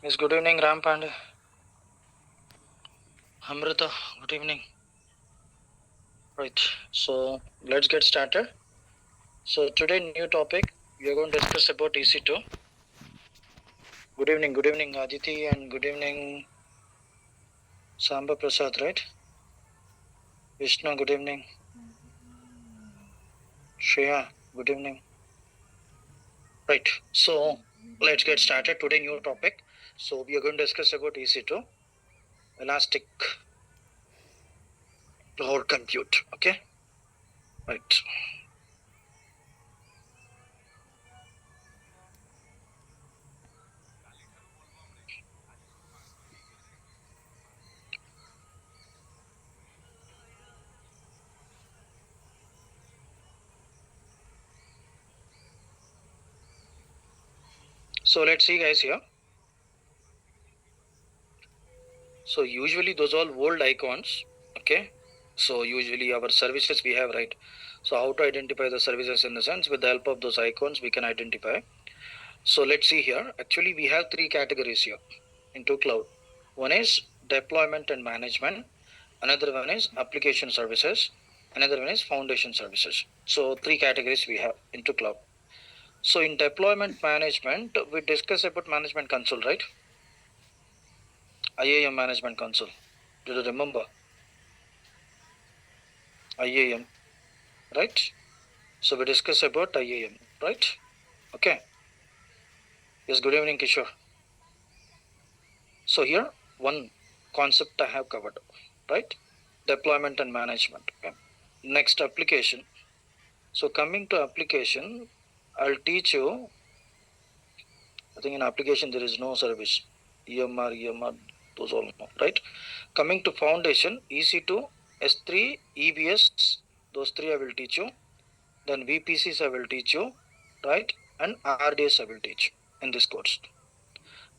Yes, good evening, Ram Pandey. Amrita, good evening. Right, so let's get started. So today, new topic, we are going to discuss about EC2. Good evening, Aditi, and good evening, Samba Prasad, right? Vishnu, good evening. Shreya, good evening. Right, so let's get started. Today, new topic. So we are going to discuss about EC2, Elastic Cloud Compute. Okay, right. So let's see, guys, here. So usually those all old icons, okay. So usually our services we have, right? So how to identify the services in the sense with the help of those icons we can identify. So let's see here. Actually we have three categories here into cloud. One is deployment and management. Another one is application services. Another one is foundation services. So three categories we have into cloud. So in deployment management, we discuss about management console, right? IAM management console. Do you remember? IAM, right? So we discuss about IAM, right? Okay. Yes, good evening, Kishore. So here, one concept I have covered, right? Deployment and management. Okay. Next, application. So coming to application, I'll teach you. I think in application there is no service. EMR, those all no, right? Coming to foundation, EC2, S3, EBS, those three I will teach you. Then VPCs I will teach you, right? And RDS I will teach in this course.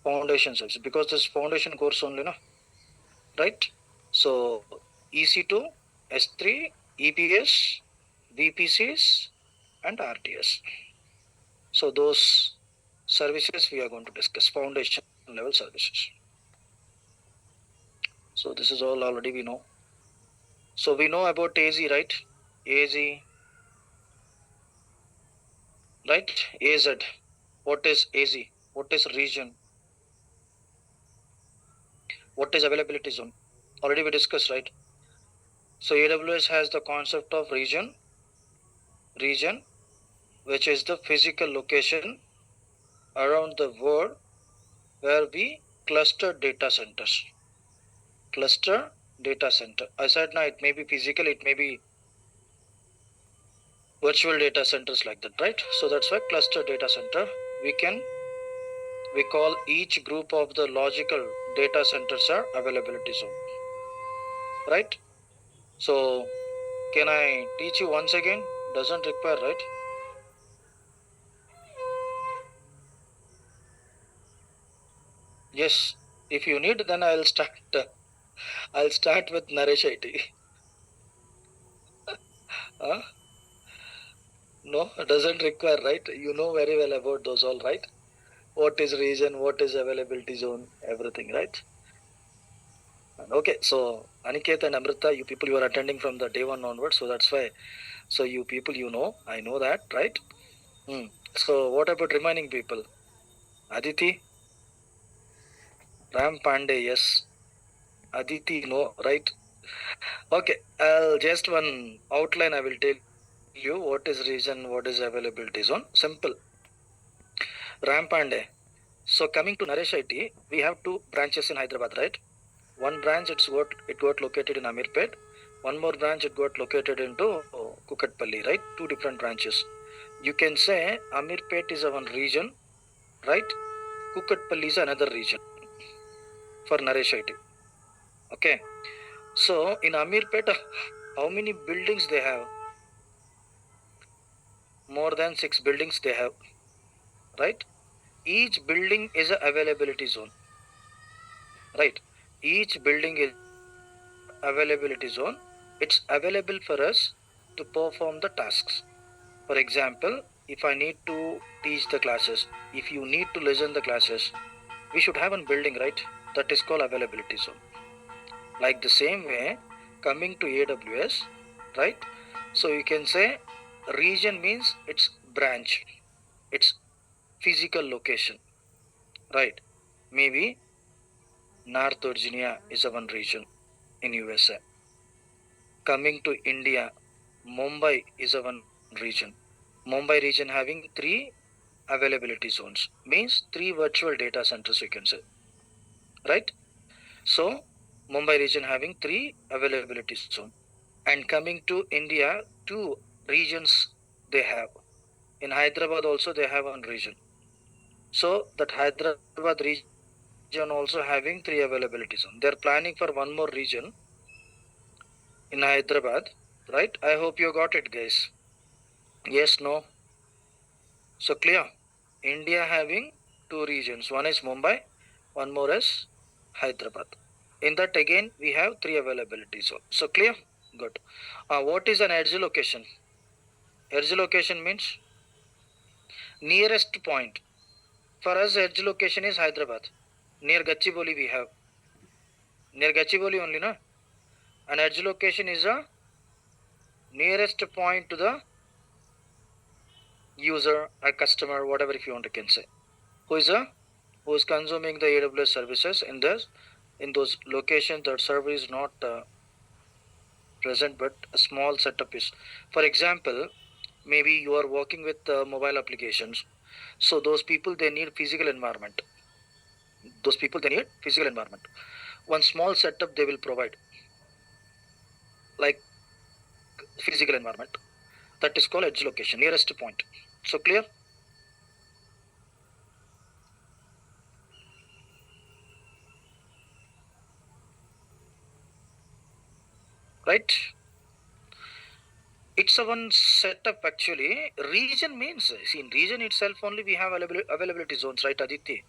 Foundation service, because this foundation course only, no, right? So EC2, S3, EBS, VPCs, and RDS. So those services we are going to discuss, foundation level services. So this is all already we know. So we know about AZ, right? AZ, right? AZ. What is AZ? What is region? What is availability zone? Already we discussed, right? So AWS has the concept of region, which is the physical location around the world where we cluster data centers. Cluster data center. I said now it may be physical, it may be virtual data centers like that, right? So that's why cluster data center. We call each group of the logical data centers are availability zone, right? So can I teach you once again? Doesn't require, right? Yes. If you need, then I'll start. I'll start with Naresh IT. Huh? No, doesn't require, right? You know very well about those all, right? What is region, what is availability zone, everything, right? Okay, so Aniket and Amrita, you people, you are attending from the day one onwards, so that's why. So you people, you know, I know that, right? So what about remaining people? Aditi, Ram Pandey, yes. Aditi, no, right? Okay, just one outline I will tell you what is region, what is availability zone. Simple. Ram Pandey. So coming to Naresh IT, we have two branches in Hyderabad, right? One branch it got located in Amirpet. One more branch it got located into Kukatpalli, right? Two different branches. You can say Amirpet is one region, right? Kukatpalli is another region for Naresh IT. Okay. So in Amirpet, how many buildings they have? More than 6 buildings they have, right? Each building is a availability zone, right? Each building is availability zone. It's available for us to perform the tasks. For example, if I need to teach the classes, if you need to listen the classes, we should have one building, right? That is called availability zone. Like the same way, coming to AWS, right? So you can say region means its branch, its physical location, right? Maybe North Virginia is a one region in USA. Coming to India, Mumbai is a one region. Mumbai region having three availability zones, means three virtual data centers, you can say, right? So Mumbai region having three availability zone. And coming to India, two regions they have. In Hyderabad also they have one region. So that Hyderabad region also having three availability zone. They are planning for one more region in Hyderabad, right? I hope you got it, guys. Yes, no. So clear. India having two regions. One is Mumbai, one more is Hyderabad. In that again we have three availability zone. So clear? Good. What is an edge location? Edge location means nearest point. For us, edge location is Hyderabad. Near Gachibowli we have. Near Gachibowli only, no? An edge location is a nearest point to the user, a customer, whatever if you want to can say. Who is consuming the AWS services in those locations that server is not present, but a small setup is. For example, maybe you are working with mobile applications. So those people they need physical environment. One small setup they will provide, like physical environment. That is called edge location, nearest point. So clear? Right? It's a one setup actually. Region means, see, in region itself only we have availability zones, right, Aditi?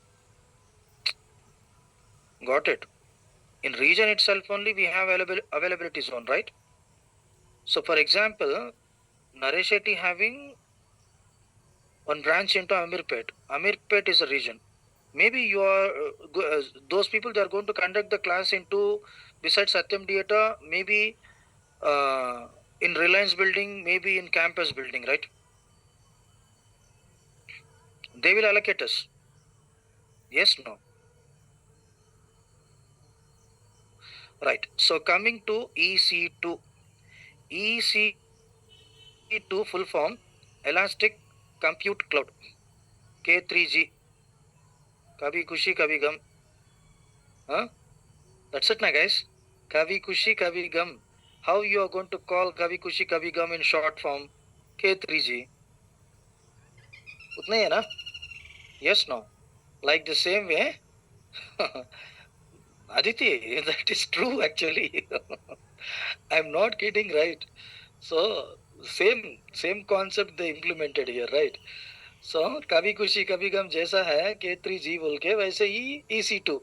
Got it. In region itself only we have availability zone, right? So for example, Naresh Shetty having one branch into Amirpet. Amirpet is a region. Maybe you are those people they are going to conduct the class into besides Satyam Theatre, maybe in Reliance building, maybe in campus building, right? They will allocate us. Yes, no. Right. So coming to EC2. EC2 full form Elastic Compute Cloud. K3G. Kabhi Kushi Kabhi Gum. Huh? That's it, na guys. Kavi Kushi Kavi Gum. How you are going to call Kavi Kushi Kavi Gum in short form? K3G. उतना ही है ना? Yes, no. Like the same way. Aditi, that is true actually. I'm not kidding, right? So same concept they implemented here, right? So कभी खुशी कभी गम जैसा है K3G बोल के वैसे ही EC2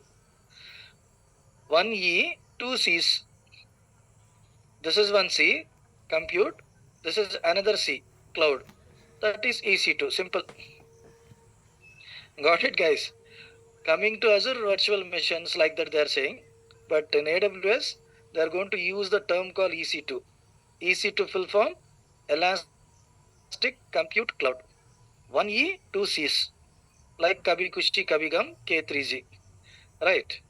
one E two C's. This is one C compute. This is another C cloud. That is EC2. Simple. Got it, guys? Coming to Azure virtual machines like that they are saying, but in AWS they are going to use the term called EC2. EC2 full form Elastic Compute Cloud. One E, two C's, like Kabhi Kushi Kabhi Gum K3G. Right.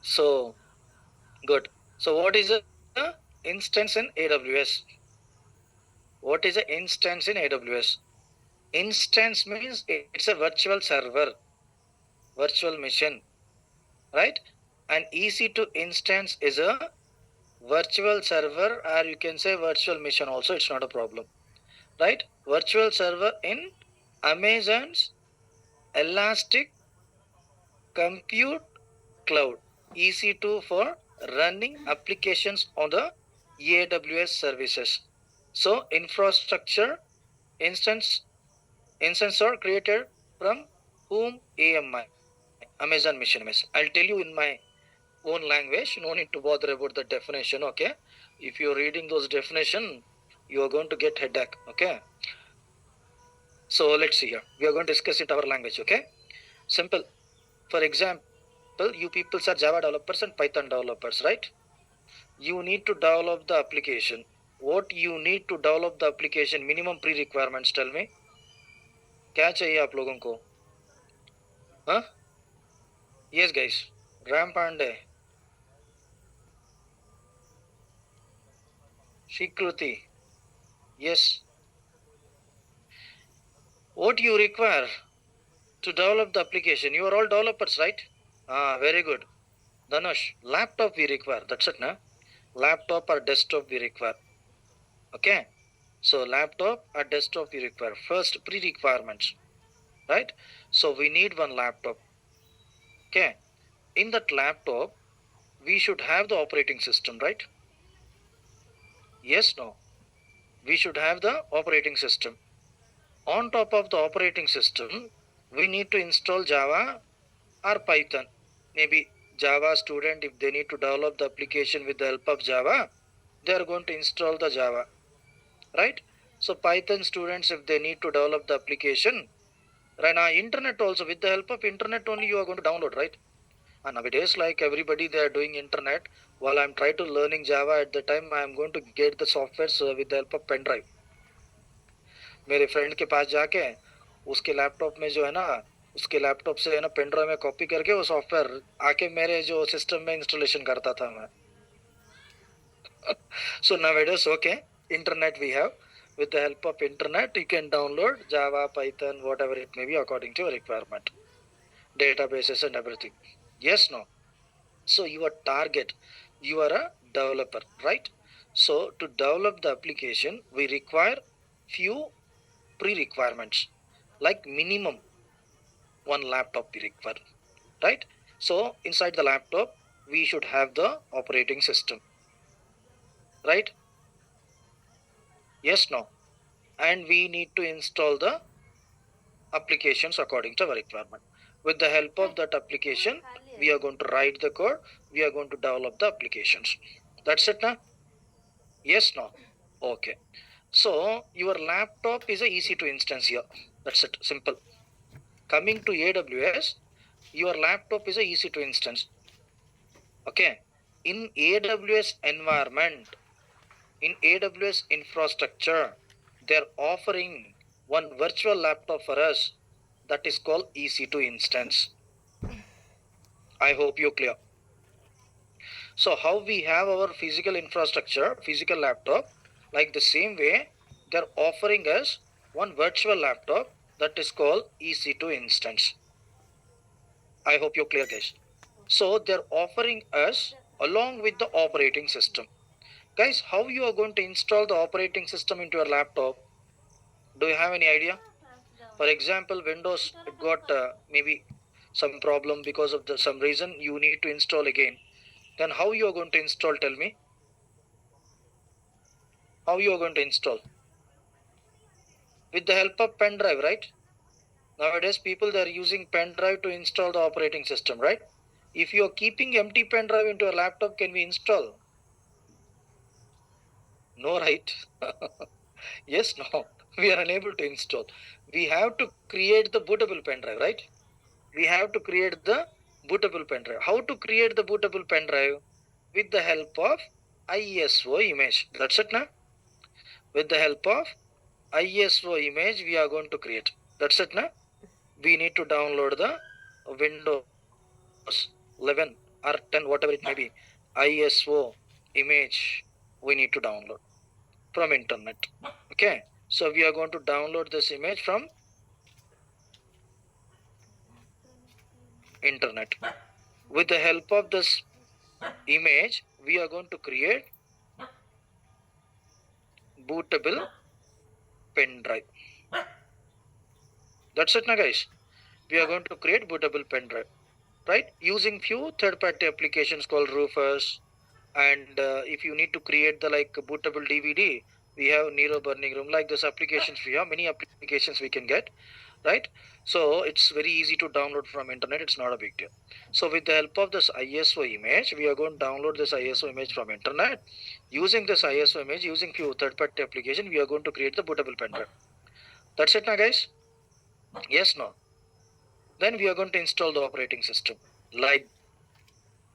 So good. So what is a instance in AWS? What is an instance in AWS? Instance means it's a virtual server, virtual machine, right? And EC2 instance is a virtual server, or you can say virtual machine also, it's not a problem, right? Virtual server in Amazon's Elastic Compute Cloud, EC2 for running applications on the AWS services. So infrastructure instance are created from whom AMI, Amazon Mission Mesh. I'll tell you in my own language, no need to bother about the definition, okay? If you're reading those definition, you are going to get headache, okay? So let's see here. We are going to discuss it our language, okay? Simple. For example, you people are Java developers and Python developers, right? You need to develop the application. What you need to develop the application, minimum pre-requirements, tell me. क्या चाहिए आप लोगों को? Huh? Yes, guys. Ram Pandey. Shikruti. Yes. What you require to develop the application? You are all developers, right? Ah, very good. Dhanush, laptop we require. That's it, na? Laptop or desktop we require. Okay. So laptop or desktop we require. First pre-requirements, right? So we need one laptop. Okay. In that laptop, we should have the operating system, right? Yes, no. We should have the operating system. On top of the operating system, we need to install Java or Python. Maybe Java student, if they need to develop the application with the help of Java, they are going to install the Java, right? So Python students, if they need to develop the application, right now internet also, with the help of internet only you are going to download, right? And nowadays, like everybody, they are doing internet. While I'm trying to learning Java at the time, I am going to get the software with the help of pen drive. मेरे friend के पास जाके उसके laptop में जो है ना, उसके laptop से है ना पेन ड्राइव में कॉपी करके वो सॉफ्टवेयर आके मेरे जो सिस्टम में इंस्टॉलेशन करता था मैं. So nowadays, okay, internet we have. With the help of internet, you can download Java, Python, whatever it may be according to your requirement, databases and everything. Yes, no. So your target, you are a developer, right? So to develop the application, we require few pre-requirements, like minimum one laptop we require, right? So inside the laptop, we should have the operating system, right? Yes, no. And we need to install the applications according to our requirement. With the help of that application, we are going to write the code, we are going to develop the applications. That's it, na? Yes, no. Okay. So your laptop is a EC2 instance here. That's it, simple. Coming to AWS, your laptop is a EC2 instance. Okay. In AWS environment, in AWS infrastructure, they're offering one virtual laptop for us that is called EC2 instance. I hope you're clear. So how we have our physical infrastructure, physical laptop, like the same way, they're offering us one virtual laptop that is called EC2 instance. I hope you're clear, guys. So they're offering us along with the operating system. Guys, how you are going to install the operating system into your laptop? Do you have any idea? For example, Windows got maybe some problem because of some reason you need to install again. Then how you are going to install? Tell me. How you are going to install? With the help of pen drive, right? Nowadays, people they are using pen drive to install the operating system, right? If you are keeping empty pen drive into your laptop, can we install? No, right? Yes, no. We are unable to install. We have to create the bootable pen drive, right? We have to create the bootable pen drive. How to create the bootable pen drive? With the help of ISO image. That's it, na? With the help of ISO image, we are going to create. That's it, na? We need to download the Windows 11 or 10, whatever it may be. ISO image we need to download from internet. Okay. So we are going to download this image from internet. With the help of this image, we are going to create bootable pen drive. That's it, na guys. We are going to create bootable pen drive, right? Using few third-party applications called Rufus, and if you need to create the like bootable DVD, we have Nero Burning Room. Like this applications we have, many applications we can get, right? So it's very easy to download from internet. It's not a big deal. So with the help of this ISO image, we are going to download this ISO image from internet. Using this ISO image, using few third-party application, we are going to create the bootable pen drive. That's it, now guys. Yes, no. then we are going to install the operating system. Like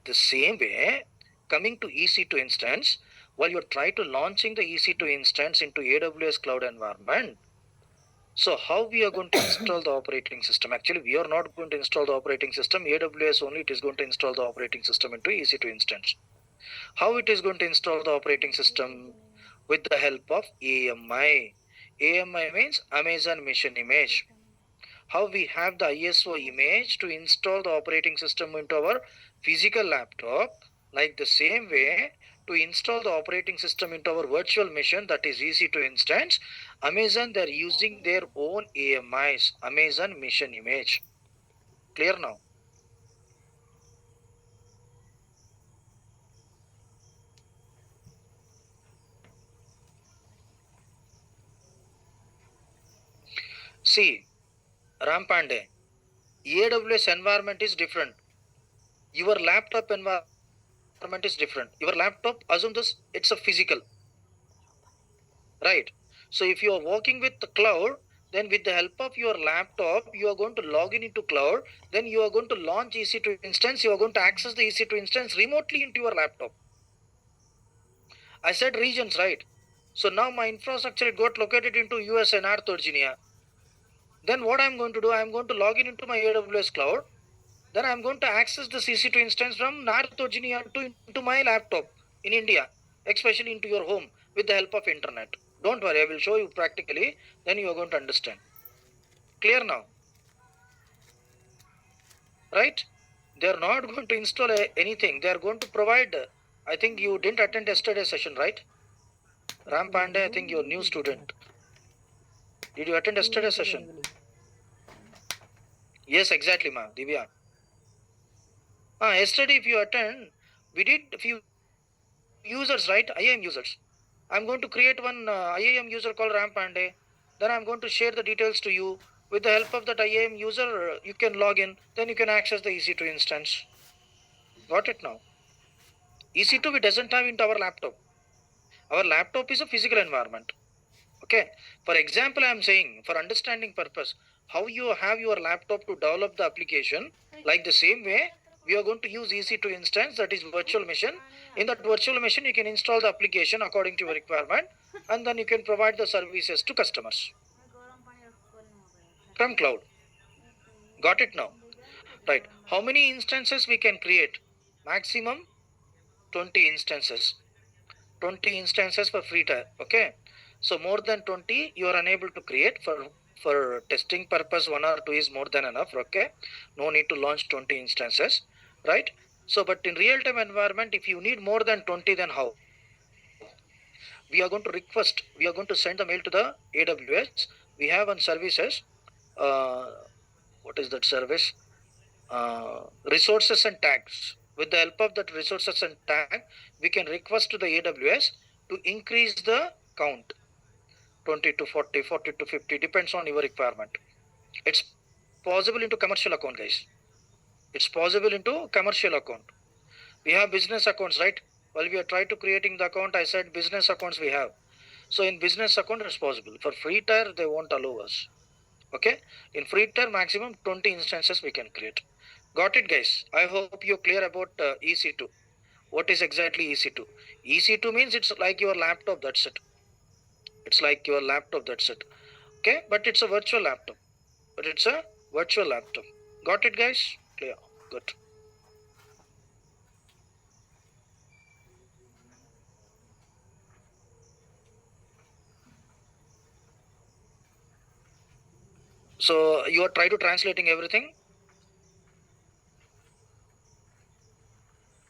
the same way, coming to EC2 instance, while you're trying to launching the EC2 instance into AWS cloud environment, so how we are going to install the operating system? Actually, we are not going to install the operating system. AWS only it is going to install the operating system into EC2 instance. How it is going to install the operating system? With the help of AMI. AMI means Amazon Mission Image. How we have the ISO image to install the operating system into our physical laptop. Like the same way, to install the operating system into our virtual machine, that is EC2 instance, Amazon, they're using their own AMIs, Amazon Mission Image. Clear now? See, Rampande, AWS environment is different. Your laptop environment is different. Your laptop, assume this, it's a physical, right? So if you are working with the cloud, then with the help of your laptop, you are going to log in into cloud, then you are going to launch EC2 instance, you are going to access the EC2 instance remotely into your laptop. I said regions, right? So now my infrastructure it got located into US and North Virginia. Then what I'm going to do, I'm going to log in into my AWS cloud. Then I'm going to access the EC2 instance from North Virginia into my laptop in India, especially into your home with the help of internet. Don't worry, I will show you practically, then you are going to understand. Clear now? Right? They are not going to install anything. They are going to provide. I think you didn't attend yesterday's session, right? Ram Pandey, I think you're a new student. Did you attend yesterday's session? Yes, exactly, ma. Divya. Yesterday, if you attend, we did a few users, right? IAM users. I'm going to create one IAM user called Ram Pandey. Then I'm going to share the details to you. With the help of that IAM user, you can log in. Then you can access the EC2 instance. Got it now? EC2 we doesn't have into our laptop. Our laptop is a physical environment. Okay. For example, I am saying for understanding purpose, how you have your laptop to develop the application, like the same way, we are going to use EC2 instance, that is virtual machine. In that virtual machine, you can install the application according to your requirement, and then you can provide the services to customers from cloud. Got it now? Right. How many instances we can create? Maximum 20 instances. 20 instances for free time. Okay. So more than 20 you are unable to create. For testing purpose, 1 or 2 is more than enough. Okay. No need to launch 20 instances. Right. So but in real time environment, if you need more than 20, then how? We are going to request, we are going to send the mail to the AWS. We have on services. What is that service? Resources and tags. With the help of that resources and tag, we can request to the AWS to increase the count 20 to 40, 40 to 50, depends on your requirement. It's possible into commercial account, guys. It's possible into commercial account. We have business accounts, right? While we are trying to creating the account, I said business accounts we have. So in business account, it's possible. For free tier, they won't allow us. Okay. In free tier, maximum 20 instances we can create. Got it, guys? I hope you're clear about EC2. What is exactly EC2? EC2 means it's like your laptop, that's it. It's like your laptop, that's it. Okay, but it's a virtual laptop. Got it, guys? Clear. Good. So you are trying to translating everything?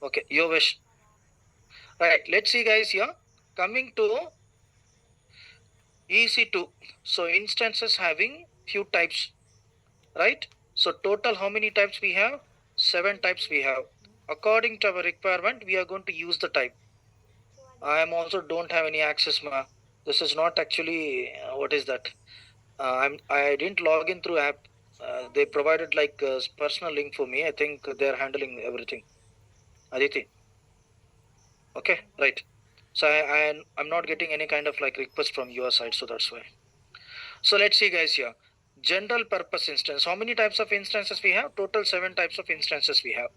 Okay, your wish. Right, let's see, guys, here. Coming to EC2. So instances having few types, right? So total how many types we have? 7 types we have. According to our requirement, we are going to use the type. I am also don't have any access, ma. This is not actually what is that? I didn't log in through app. They provided like a personal link for me. I think they're handling everything. Aditi. Okay, right. So I'm not getting any kind of like request from your side, so that's why. So let's see, guys, here. General purpose instance. How many types of instances we have? Total 7 types of instances we have.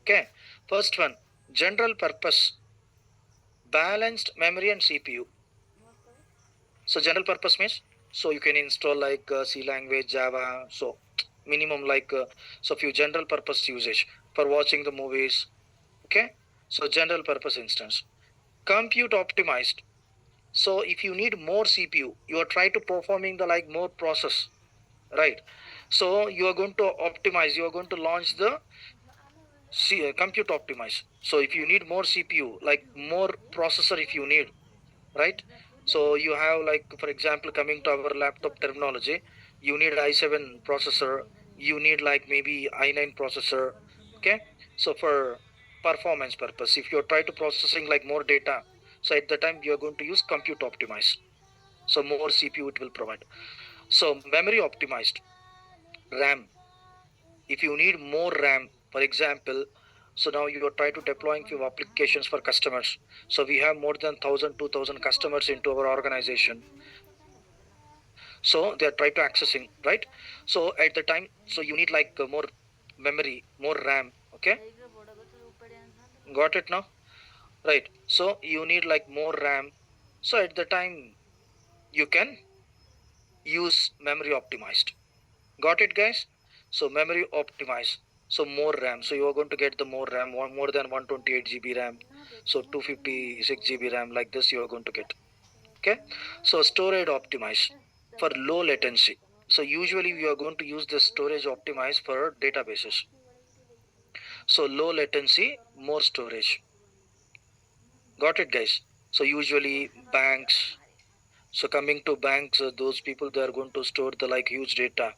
Okay. First one, general purpose, balanced memory and CPU. So general purpose means, so you can install like C language, Java. So minimum like so few general purpose usage for watching the movies. Okay. So general purpose instance. Compute optimized. So if you need more CPU, you are trying to performing the like more process, right? So you are going to optimize. You are going to launch the compute optimize. So if you need more CPU, like more processor, if you need, right? So you have like, for example, coming to our laptop terminology, you need i7 processor, you need like maybe i9 processor. Okay. So for performance purpose, if you're trying to processing like more data, so at the time you're going to use compute optimize. So more CPU it will provide. So memory optimized, RAM. If you need more RAM, for example, so now you are trying to deploying few applications for customers. So we have more than 1,000, 2,000 customers into our organization. So they are trying to accessing, right? So at the time, so you need like more memory, more RAM. Okay, got it now, right? So you need like more RAM. So at the time you can use memory optimized. Got it, guys? So memory optimized. So more RAM. So you are going to get the more RAM, more than 128 GB RAM. So 256 GB RAM, like this you are going to get. Okay. So storage optimized for low latency. So usually we are going to use the storage optimized for databases. So low latency, more storage. Got it, guys? So usually banks. So coming to banks, those people they are going to store the like huge data,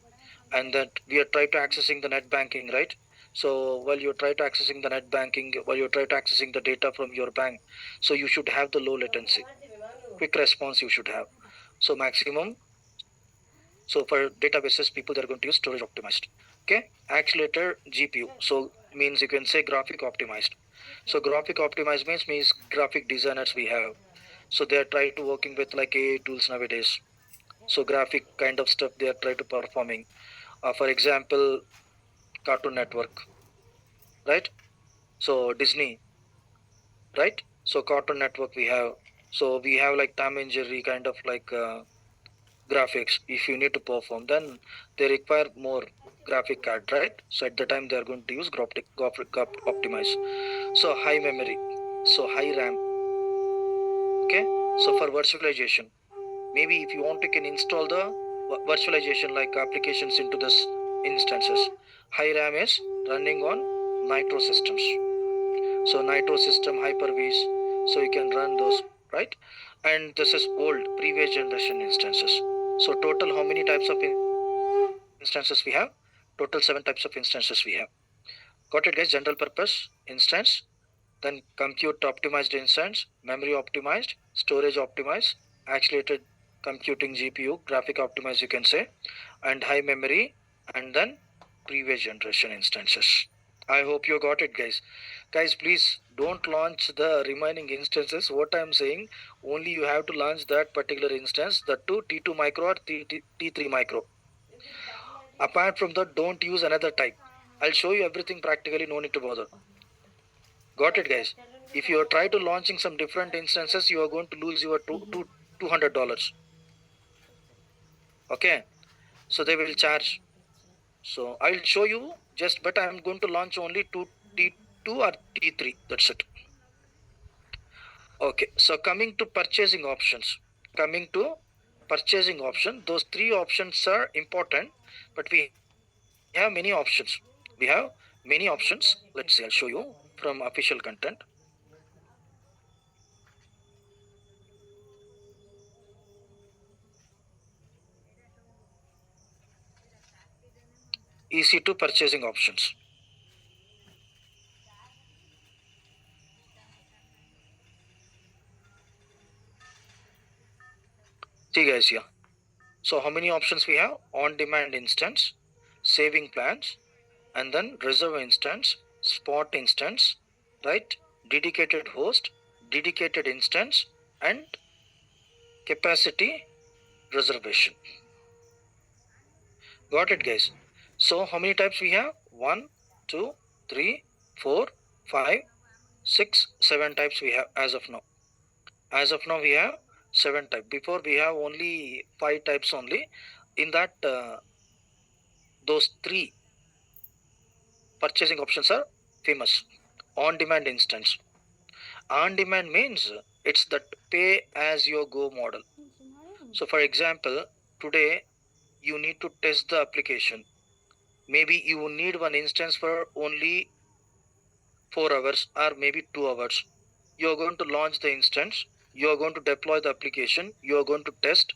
and that we are trying to accessing the net banking, right? So while you try to accessing the net banking, while you try to accessing the data from your bank, so you should have the low latency, quick response you should have. So maximum. So for databases, people they're going to use storage optimized. Okay, accelerator GPU. So means you can say graphic optimized. So graphic optimized means graphic designers we have. So they are trying to working with like AI tools nowadays. So graphic kind of stuff they are trying to performing. For example, Cartoon Network, right? So Disney, right? So Cartoon Network we have. So we have like Tom and Jerry kind of like graphics. If you need to perform, then they require more graphic card, right? So at the time they are going to use graphic optimize. So high memory, so high RAM. Okay. So for virtualization, maybe if you want, you can install the virtualization like applications into this instances. High RAM is running on Nitro systems. So Nitro system, Hyper-V, so you can run those, right? And this is old, previous generation instances. So total how many types of instances we have? Total 7 types of instances we have. Got it, guys? General purpose instance, then compute optimized instance, memory optimized, storage optimized, accelerated computing GPU, graphic optimized you can say, and high memory, and then previous generation instances. I hope you got it, guys. Guys, please don't launch the remaining instances. What I'm saying, only you have to launch that particular instance, the T2 micro or T3 micro. Apart from that, don't use another type. I'll show you everything practically, no need to bother. Got it, guys? If you try to launching some different instances, you are going to lose your $200. Okay, so they will charge. So I'll show you just, but I'm going to launch only T2 or T3. That's it. Okay, so coming to purchasing options. Coming to purchasing option, those 3 options are important, but we have many options. We have many options. Let's see, I'll show you from official content. EC2 purchasing options. See guys here. So how many options we have? On-demand instance, saving plans, and then reserve instance, spot instance, right? Dedicated host, dedicated instance, and capacity reservation. Got it, guys? So how many types we have? 1, 2, 3, 4, 5, 6, 7 types we have as of now. As of now, we have 7 types. Before we have only 5 types only. In that, those 3 purchasing options are famous. On-demand instance. On-demand means it's that pay-as-you-go model. So, for example, today you need to test the application. Maybe you need one instance for only 4 hours or maybe 2 hours. You are going to launch the instance. You are going to deploy the application. You are going to test,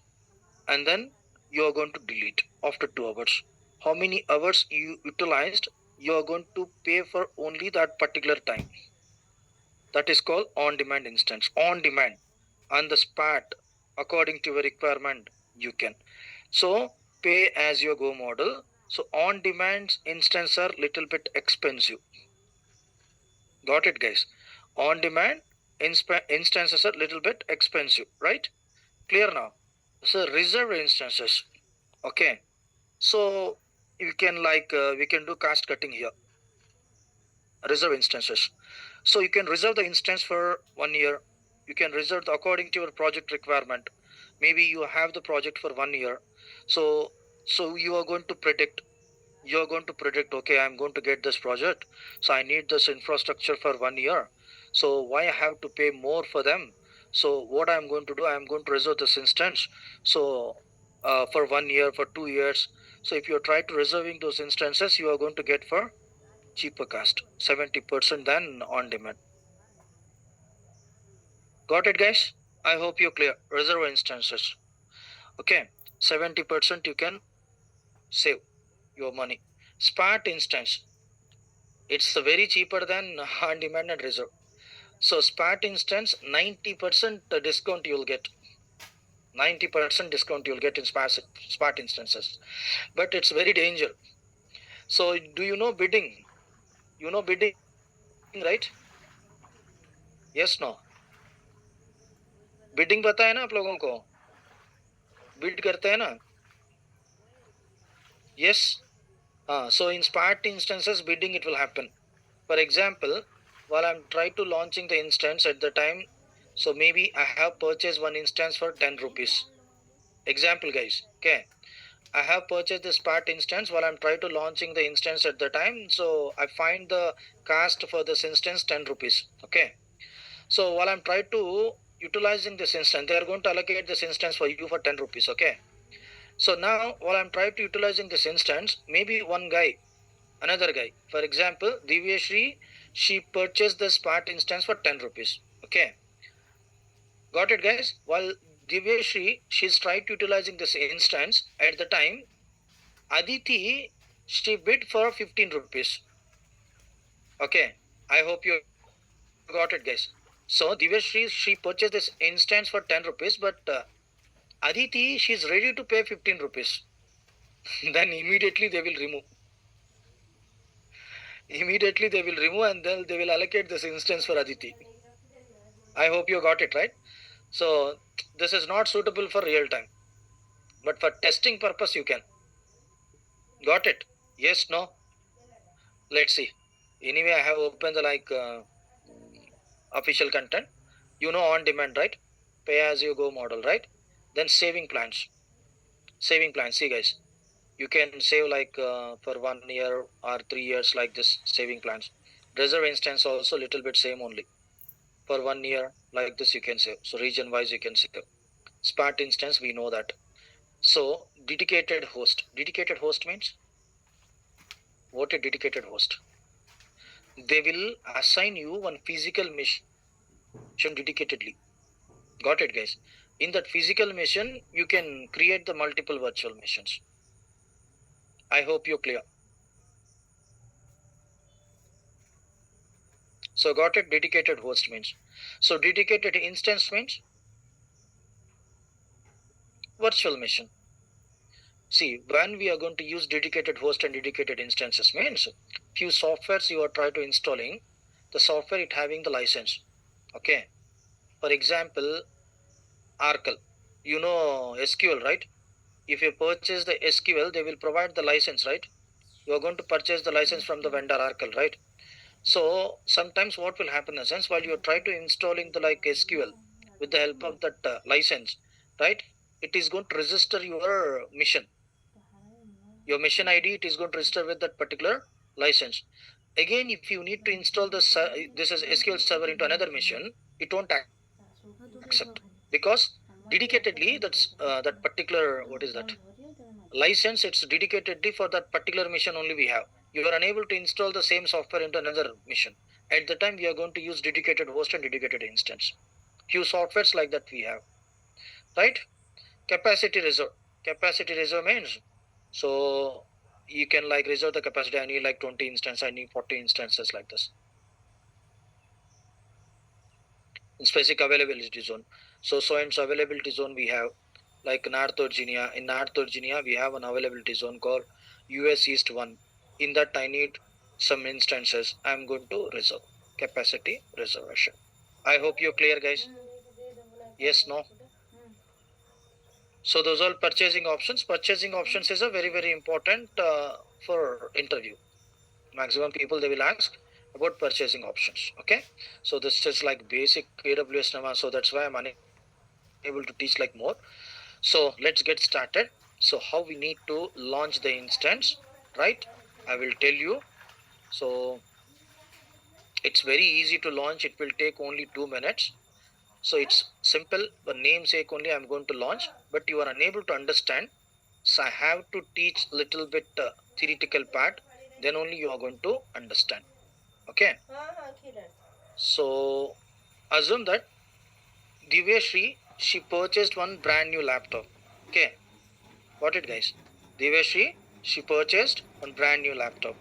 and then you are going to delete after 2 hours. How many hours you utilized, you are going to pay for only that particular time. That is called on demand instance. On demand, on the spot, according to your requirement, you can. So pay as you go model. So on demand instance are little bit expensive. Got it, guys? On demand instances are little bit expensive, right? Clear now? So reserve instances. Okay. So you can we can do cost cutting here. Reserve instances. So you can reserve the instance for 1 year. You can reserve according to your project requirement. Maybe you have the project for 1 year. So you are going to predict. You're going to predict, okay, I'm going to get this project. So I need this infrastructure for 1 year. So why I have to pay more for them? So what I'm going to do, I'm going to reserve this instance. So for 1 year, for 2 years. So if you try to reserving those instances, you are going to get for cheaper cost, 70% than on demand. Got it, guys? I hope you're clear. Reserve instances. Okay, 70% you can save your money. Spot instance. It's very cheaper than on demand and reserve. So spot instance, 90% discount you'll get. 90% discount you'll get in spot instances. But it's very danger. So do you know bidding? You know bidding, right? Yes, no. Bidding पता है ना आप लोगों को? Bid करते हैं ना? Yes. So in spot instances, bidding it will happen. For example, while I'm trying to launching the instance at the time, so maybe I have purchased one instance for 10 rupees. Example, guys. Okay. I have purchased the spot instance while I'm trying to launching the instance at the time. So I find the cost for this instance 10 rupees. Okay. So while I'm trying to utilizing this instance, they are going to allocate this instance for you for 10 rupees. Okay. So now while I'm trying to utilizing this instance, maybe one guy, another guy, for example, Divyashri, she purchased the spot instance for 10 rupees. Okay. Got it, guys? While Divyashri, she's tried to utilizing this instance at the time, Aditi, she bid for 15 rupees. Okay. I hope you got it, guys. So Divyashri, she purchased this instance for 10 rupees, but Aditi, she's ready to pay 15 rupees. Then immediately they will remove. Immediately they will remove and then they will allocate this instance for Aditi. I hope you got it, right? So this is not suitable for real time, but for testing purpose you can. Got it? Yes, no? Let's see. Anyway, I have opened the official content. You know on demand, right? Pay as you go model, right? Then saving plans. Saving plans. See, guys, you can save for 1 year or 3 years like this saving plans. Reserve instance also little bit same only. For 1 year like this you can save. So region wise you can save. Spot instance we know that. So dedicated host. Dedicated host means what a dedicated host. They will assign you one physical mission dedicatedly. Got it, guys? In that physical mission, you can create the multiple virtual missions. I hope you're clear. So got it? Dedicated host means. So dedicated instance means virtual mission. See, when we are going to use dedicated host and dedicated instances means few softwares you are trying to installing, the software it having the license. Okay. For example, Oracle. You know SQL, right? if you purchase the SQL, they will provide the license, right? You are going to purchase the license from the vendor Oracle, right? So sometimes what will happen in a sense, while you try to installing the like SQL with the help of that license, right? It is going to register your mission ID. It is going to register with that particular license. Again, if you need to install this is SQL server into another mission, it won't accept, because dedicatedly that's that particular, what is that, license, it's dedicatedly for that particular mission only we have. You are unable to install the same software into another mission. At the time we are going to use dedicated host and dedicated instance. Few softwares like that we have, right? Capacity reserve means, so you can like reserve the capacity. I need like 20 instances, I need 40 instances, like this. In specific availability zone, so and so availability zone we have, like North Virginia. In North Virginia we have an availability zone called US East 1. In that I need some instances, I'm going to reserve. Capacity reservation. I hope you're clear, guys. Yes, no? So those are purchasing options. Purchasing options is a very, very important for interview. Maximum people they will ask about purchasing options. Okay, so this is like basic AWS Nama, so that's why I'm unable to teach like more. So let's get started. So how we need to launch the instance, right? I will tell you. So it's very easy to launch. It will take only 2 minutes. So it's simple. The namesake only I'm going to launch, but you are unable to understand. So I have to teach little bit theoretical part. Then only you are going to understand. Okay. So assume that Divyashri, she purchased one brand new laptop. Okay. Got it, guys? Divyashri, she purchased one brand new laptop.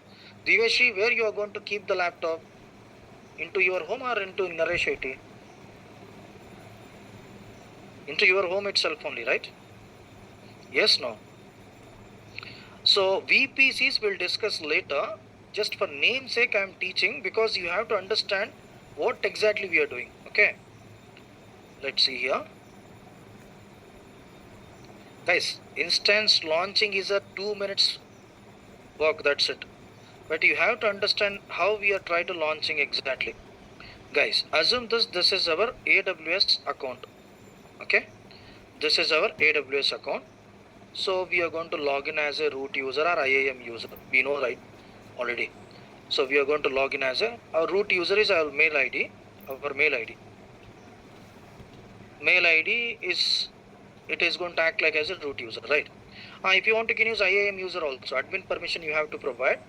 Divyashri, where you are going to keep the laptop? Into your home or into Naresh IT? Into your home itself only, right? Yes, no? So VPCs we'll discuss later. Just for namesake I am teaching, because you have to understand what exactly we are doing. Okay. Let's see here. Guys, instance launching is a 2 minutes work, that's it. But you have to understand how we are trying to launching exactly. Guys, assume this is our AWS account. Okay. This is our AWS account. So we are going to log in as a root user or IAM user. We know, right? Already. So we are going to log in as our root user is our mail ID. Our mail ID. Mail ID is, it is going to act like as a root user, right? If you want to can use IAM user also, admin permission you have to provide.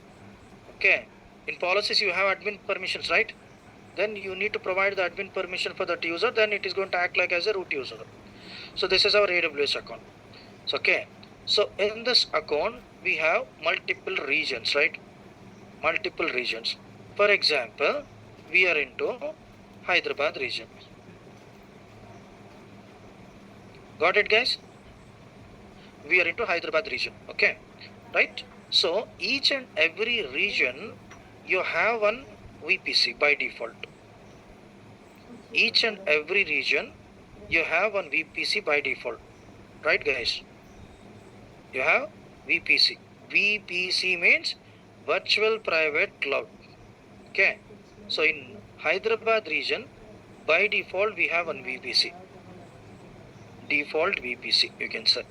Okay. In policies you have admin permissions, right? Then you need to provide the admin permission for that user. Then it is going to act like as a root user. So this is our AWS account. So, okay. So in this account we have multiple regions, right? Multiple regions. For example, we are into Hyderabad region. Got it, guys? We are into Hyderabad region. Okay, right? So each and every region you have one VPC by default. Each and every region you have one VPC by default, right, guys? You have VPC. VPC means virtual private cloud. Okay. So in Hyderabad region, by default we have one VPC. Default VPC, you can say.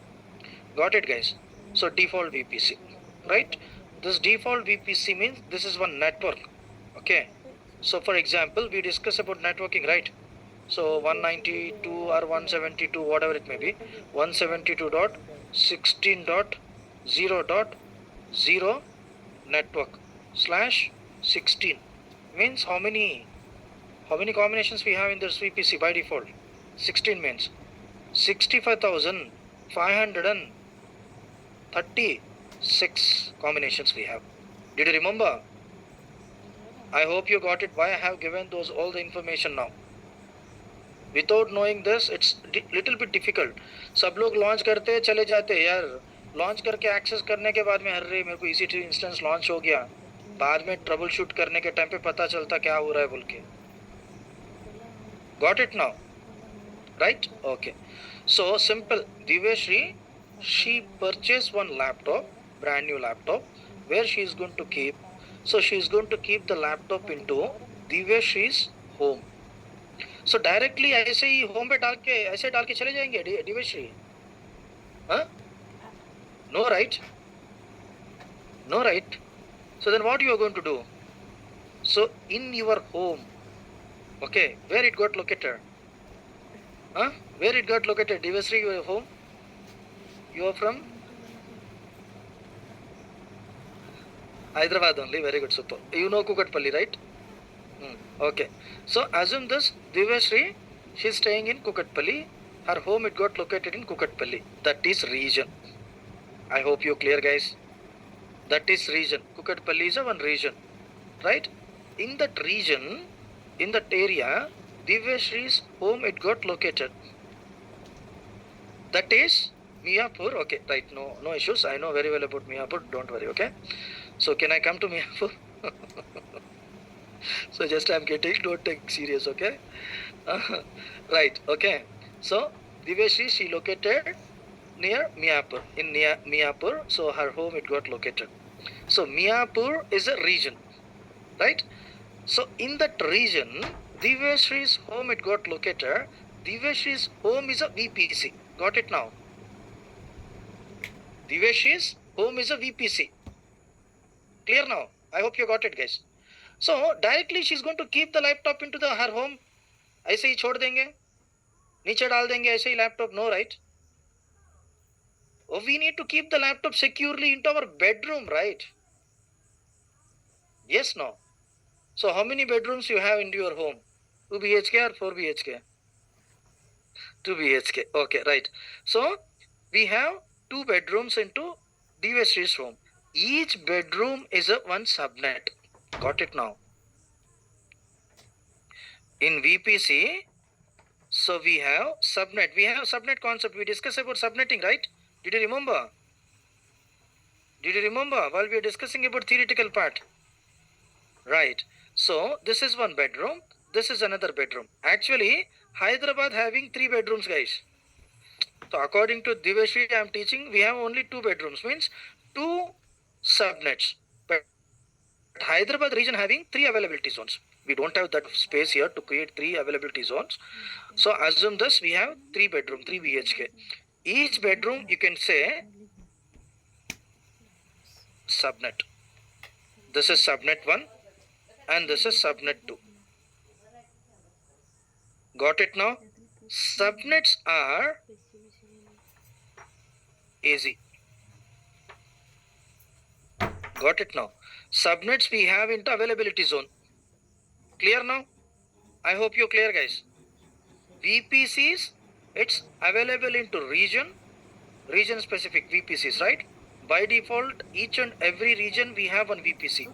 Got it, guys? So default VPC, right? This default VPC means this is one network. Okay. So for example, we discuss about networking, right? So 192 or 172, whatever it may be, 172.16.0.0 network /16 means how many combinations we have in this VPC by default? 16 means 65,536 combinations we have. Did you remember? I hope you got it. Why I have given those all the information now. Without knowing this, it's little bit difficult. सब लोग launch करते हैं चले जाते हैं यार. Launch करके access करने के बाद में अरे मेरे को EC2 इंस्टेंस लॉन्च हो गया, बाद में ट्रबल शूट करने के टाइम पे पता चलता क्या हो रहा है बोल के. Got it now? Right? Okay. So simple. Divyashri, she purchased one laptop, brand new laptop, where she is going to keep. So she is going to keep the laptop into Diveshri's home. So directly ऐसे ही home पे डाल के ऐसे डाल के चले जाएंगे Divyashree? Huh? No, right? No, right? So then what you are going to do? So in your home, okay, where it got located? Huh? Where it got located? Divasri, your home? You are from? Hyderabad only. Very good, super. You know Kukatpalli, right? Okay. So assume this Divasri, she is staying in Kukatpalli. Her home it got located in Kukatpalli. That is region. I hope you clear, guys. That is region. Kukatpalli is a one region, right? In that region, in that area, Divashri's home it got located. That is Miyapur. Okay, right. No issues. I know very well about Miyapur. Don't worry. Okay. So can I come to Miyapur? So just I'm getting. Don't take serious. Okay. Right. Okay. So Divashri she located near Miyapur. In near Miyapur. So her home it got located. So Miyapur is a region, right? So in that region, Divashri's home it got located. Divashri's home is a VPC. Got it now? Divashri's home is a VPC. Clear now? I hope you got it, guys. So directly she's going to keep the laptop into her home. ऐसे ही छोड़ देंगे, नीचे डाल देंगे ऐसे ही laptop. No, right? Oh, we need to keep the laptop securely into our bedroom, right? Yes, no. So how many bedrooms you have into your home? 2 BHK or 4 BHK? 2 BHK. Okay, right. So we have 2 bedrooms into Divashri's home. Each bedroom is a one subnet. Got it now? In VPC, so we have subnet. We have subnet concept. We discussed about subnetting, right? Did you remember? Did you remember while we were discussing about theoretical part? Right. So this is one bedroom. This is another bedroom. Actually, Hyderabad having 3 bedrooms, guys. So according to Divashri, I am teaching, we have only 2 bedrooms. Means 2 subnets. But Hyderabad region having 3 availability zones. We don't have that space here to create 3 availability zones. So assume this, we have 3 bedroom, 3 BHK. Each bedroom you can say subnet. This is subnet 1 and this is subnet 2. Got it now? Subnets are easy. Got it now? Subnets we have into availability zone. Clear now? I hope you're clear, guys. VPCs, it's available into region specific VPCs, right? By default, each and every region we have one VPC.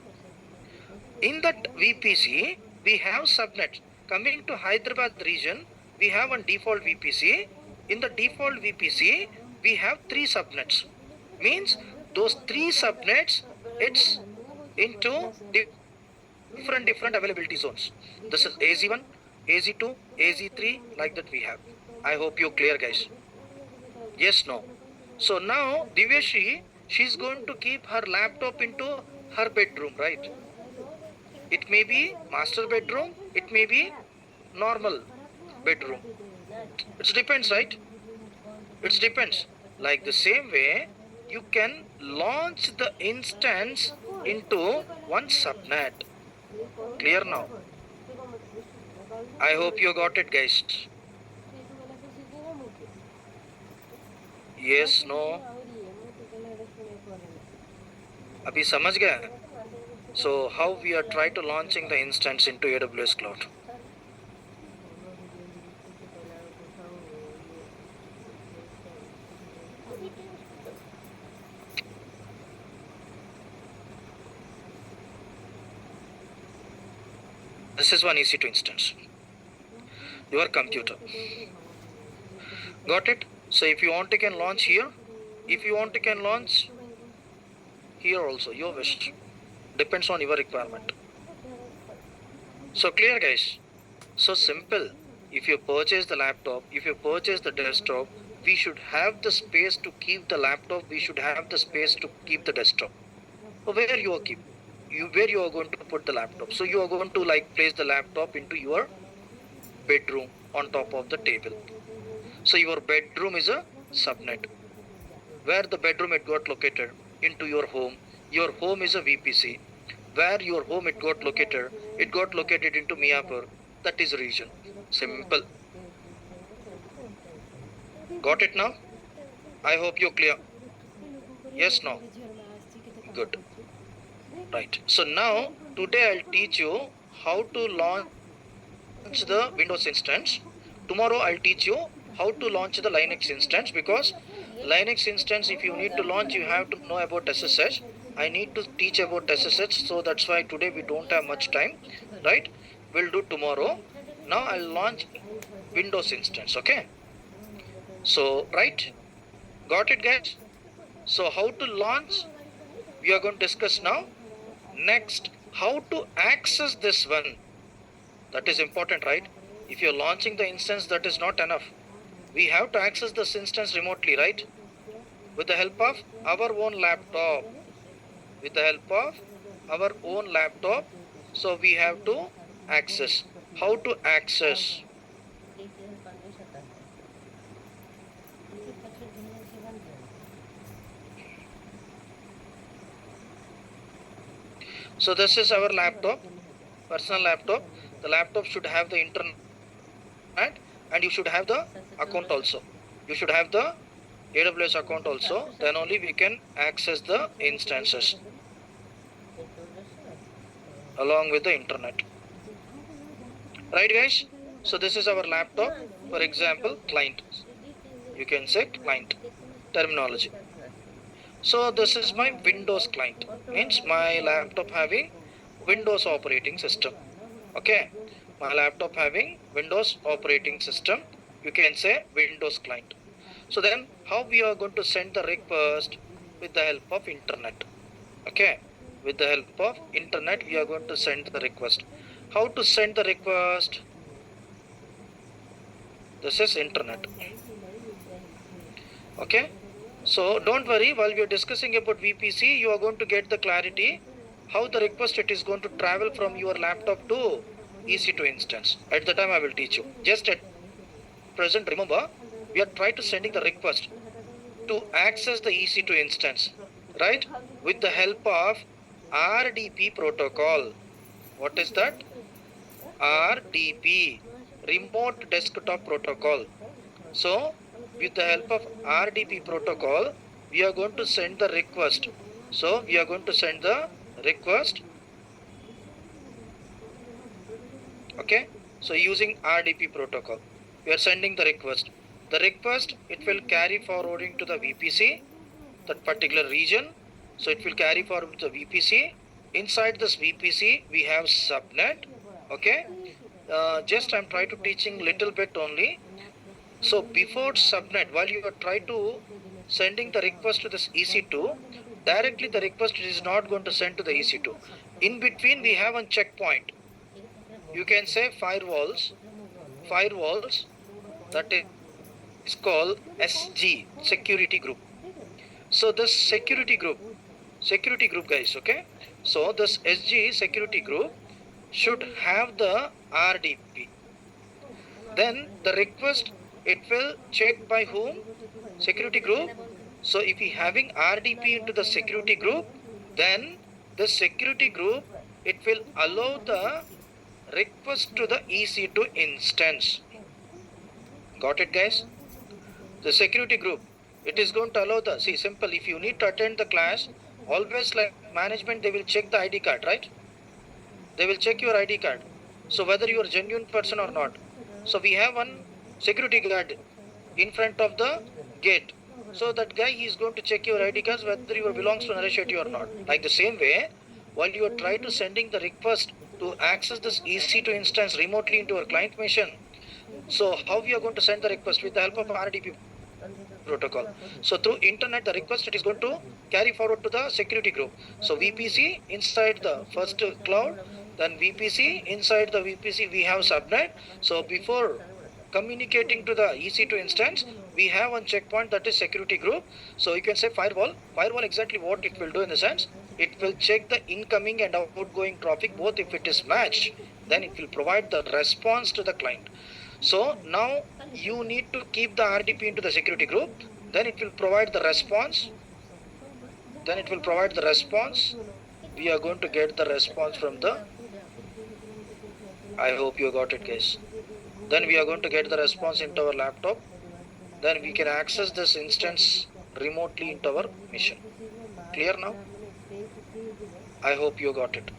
In that VPC, we have subnets. Coming to Hyderabad region, we have one default VPC. In the default VPC, we have 3 subnets. Means those 3 subnets, it's into different availability zones. This is AZ1, AZ2, AZ3, like that we have. I hope you're clear, guys. Yes, no. So now Divyashi, she's going to keep her laptop into her bedroom, right? It may be master bedroom, it may be normal bedroom. It depends, right? It depends. Like the same way, you can launch the instance into one subnet. Clear now? I hope you got it, guys. Yes, no. Abhi samajh gaya? So how we are trying to launching the instance into AWS cloud? This is one EC2 instance. Your computer. Got it? So if you want, you can launch here. If you want, you can launch here also. Your wish. Depends on your requirement. So clear, guys? So simple. If you purchase the laptop, if you purchase the desktop, we should have the space to keep the laptop, we should have the space to keep the desktop. So where you are where you are going to put the laptop. So you are going to like place the laptop into your bedroom on top of the table. So your bedroom is a subnet. Where the bedroom it got located into your home is a VPC. Where your home it got located into Miapur, that is region. Simple. Got it now? I hope you're clear. Yes, no? Good. Right. So now today I'll teach you how to launch the Windows instance. Tomorrow I'll teach you how to launch the Linux instance, because Linux instance, if you need to launch, you have to know about SSH. I need to teach about SSH, so that's why today we don't have much time, right? We'll do tomorrow. Now I'll launch Windows instance, okay? So, right? Got it, guys? So how to launch, we are going to discuss now. Next, how to access this one. That is important, right? If you're launching the instance, that is not enough. We have to access this instance remotely, right? With the help of our own laptop. With the help of our own laptop. So we have to access. How to access? So this is our laptop, personal laptop. The laptop should have the internet, and you should have the account also. You should have the AWS account also. Then only we can access the instances along with the internet. Right, guys? So this is our laptop. For example, client. You can say client terminology. So this is my Windows client. Means my laptop having Windows operating system. Okay. My laptop having Windows operating system. You can say Windows client. So then how we are going to send the request? With the help of internet. Okay. With the help of internet, we are going to send the request. How to send the request? This is internet. Okay. So don't worry, while we are discussing about VPC, you are going to get the clarity how the request it is going to travel from your laptop to EC2 instance. At the time I will teach you. Just at present, remember, we are trying to sending the request to access the EC2 instance, right? With the help of RDP protocol. What is that? RDP, Remote Desktop Protocol. So, with the help of RDP protocol, we are going to send the request. So, we are going to send the request. Okay. So, using RDP protocol, we are sending the request. The request, it will carry forwarding to the VPC, that particular region. So, it will carry forward to the VPC. Inside this VPC, we have subnet. Okay. Just I'm trying to teaching little bit only. So before subnet, while you are trying to sending the request to this EC2, directly the request is not going to send to the EC2. In between, we have a checkpoint. You can say firewalls, that is called SG, security group. So this security group guys, okay. So this SG security group should have the RDP. Then the request, it will check by whom? Security group. So if we having RDP into the security group, then the security group, it will allow the request to the EC2 instance. Got it, guys? The security group, it is going to allow the, see, simple, if you need to attend the class, always like management, they will check the ID card, right? They will check your ID card. So whether you are a genuine person or not. So we have one security guard in front of the gate. So that guy, he is going to check your ID cards whether you belongs to Narasheti or not. Like the same way, while you are trying to sending the request to access this EC2 instance remotely into our client machine. So how we are going to send the request? With the help of RDP protocol. So through internet, the request, it is going to carry forward to the security group. So VPC inside the first cloud, then VPC inside the VPC we have subnet. So before communicating to the EC2 instance, we have one checkpoint that is security group. So you can say firewall. Firewall, exactly what it will do in the sense, it will check the incoming and outgoing traffic, both if it is matched, then it will provide the response to the client. So now you need to keep the RDP into the security group, then it will provide the response. We are going to get the response from the, I hope you got it, guys. Then we are going to get the response into our laptop. Then we can access this instance remotely into our machine. Clear now? I hope you got it.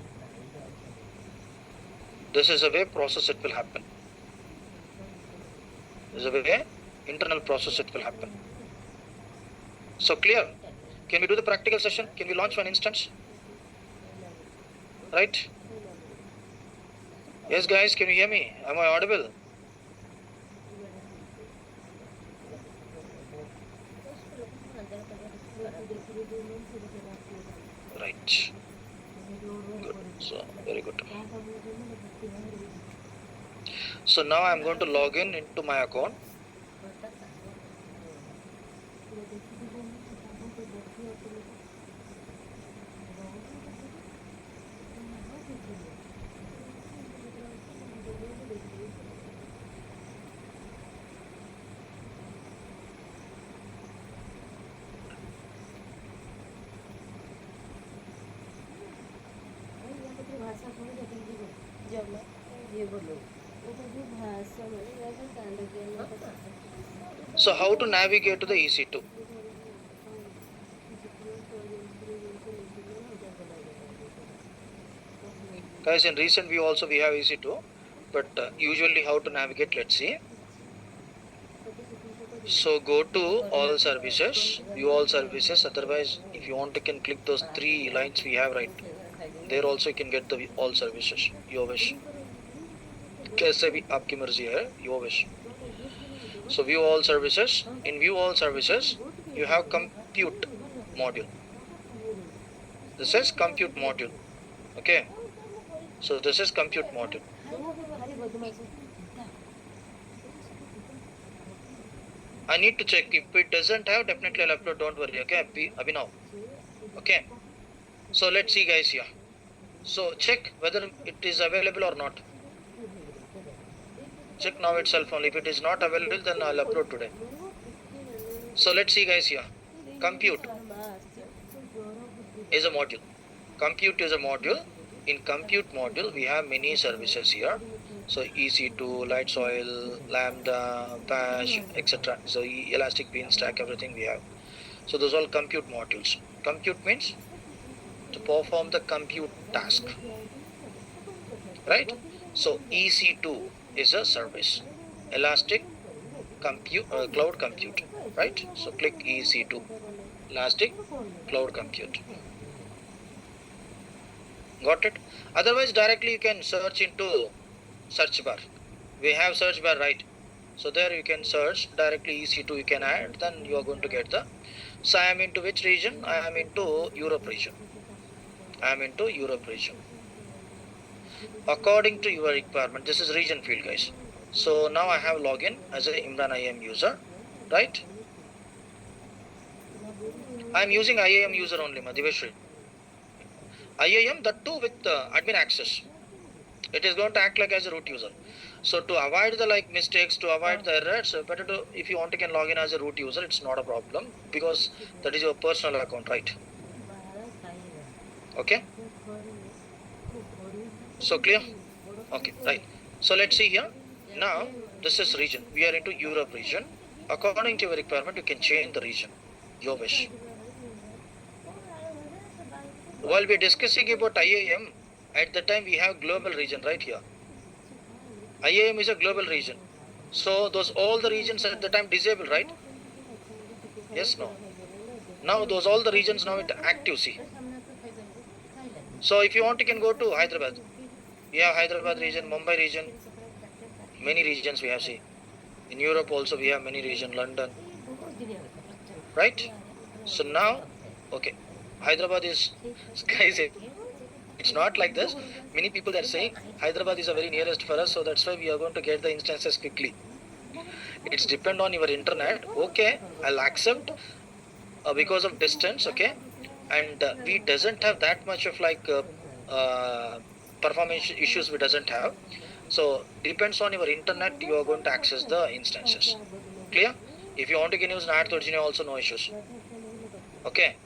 This is a way process it will happen. This is a way internal process it will happen. So clear? Can we do the practical session? Can we launch one instance? Right? Yes, guys, can you hear me? Am I audible? Right. Good. So, very good. So now I'm going to log in into my account. So how to navigate to the EC2? Guys, in recent view also we have EC2, but usually how to navigate, let's see. So go to all services, view all services. Otherwise, if you want, you can click those 3 lines we have right there. Also, you can get the all services. Your wish. कैसे भी आपकी मर्जी है, your wish. So view all services. In view all services, you have compute module. This is compute module. Okay. So this is compute module. I need to check. If it doesn't have, definitely I'll upload. Don't worry. Okay. Abhinav. Okay. So let's see, guys, here. So check whether it is available or not. Check now itself only. If it is not available, then I'll upload today. So let's see, guys, here. Compute is a module. Compute is a module. In compute module, we have many services here. So EC2, light soil, lambda, bash, etc. So elastic beanstalk, everything we have. So those are all compute modules. Compute means to perform the compute task, right? So EC2 is a service, elastic compute, cloud compute, right? So click EC2, elastic cloud compute. Got it? Otherwise, directly you can search into search bar. We have search bar, right? So there you can search directly EC2, you can add, then you are going to get the. So I am into which region? I am into Europe region. According to your requirement, this is region field, guys. So now I have login as a Imran IAM user, right? I am using IAM user only, Madhiveshri. IAM, that too with admin access. It is going to act like as a root user. So to avoid the mistakes, to avoid the errors, better to, if you want, you can log in as a root user. It's not a problem because that is your personal account, right? Okay. So clear? Okay, right. So let's see here. Now this is region. We are into Europe region. According to your requirement, you can change the region. Your wish. While we're discussing about IAM, at the time we have global region right here. IAM is a global region. So those all the regions at the time disabled, right? Yes, no. Now those all the regions now it active, see. So if you want, you can go to Hyderabad. We have Hyderabad region, Mumbai region, many regions we have, see. In Europe also we have many regions, London. Right? So now, okay, Hyderabad is, guys, it's not like this. Many people are saying Hyderabad is a very nearest for us, so that's why we are going to get the instances quickly. It's depend on your internet. Okay, I'll accept because of distance. Okay, and we doesn't have that much of like performance issues. We doesn't have. So depends on your internet. You are going to access the instances. Clear? If you want to use North Virginia, also no issues. Okay,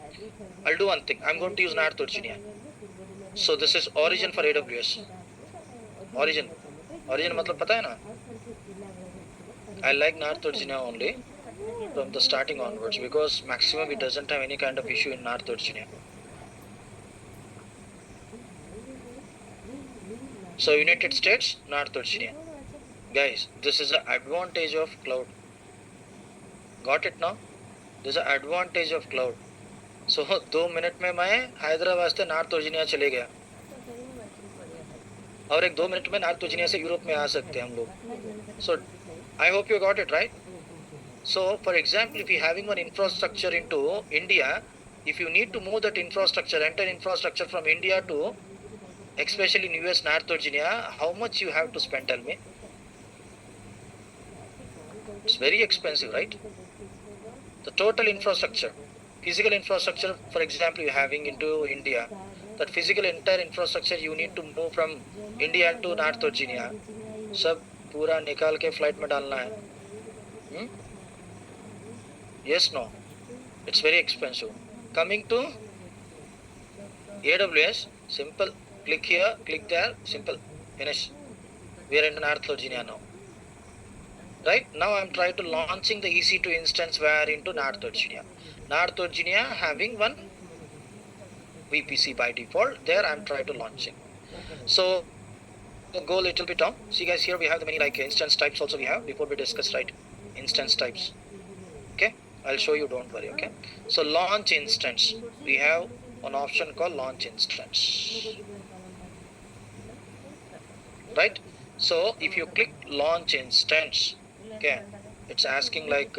I'll do one thing. I'm going to use North Virginia. So this is origin for AWS. Origin मतलब पता है ना? I like North Virginia only from the starting onwards because maximum it doesn't have any kind of issue in North Virginia. So United States, North Virginia. Guys, this is the advantage of cloud. Got it now? This is the advantage of cloud. So 2 minute में मैं हैदराबाद से north Virginia चले गया और एक 2 minute में north Virginia से Europe में आ सकते हैं हम लोग. So I hope you got it right. So for example, if you having one infrastructure into India, if you need to move that infrastructure, entire infrastructure from India to especially in US North Virginia, how much you have to spend, tell me? It's very expensive, right? The total infrastructure, physical infrastructure, for example, you're having into India, that physical entire infrastructure you need to move from India to North Virginia, सब पूरा निकाल के flight में डालना है. Yes, no, it's very expensive. Coming to AWS, simple, click here, click there, simple, finish. We are in North Virginia now. Right now I'm trying to launching the EC2 instance where into North Virginia. North Virginia having one VPC by default. There I'm trying to launching. So go a little bit down. See guys, here we have the many like instance types also we have before we discuss, right? Instance types. Okay, I'll show you, don't worry. Okay, so launch instance, we have an option called launch instance, right? So if you click launch instance, okay, it's asking like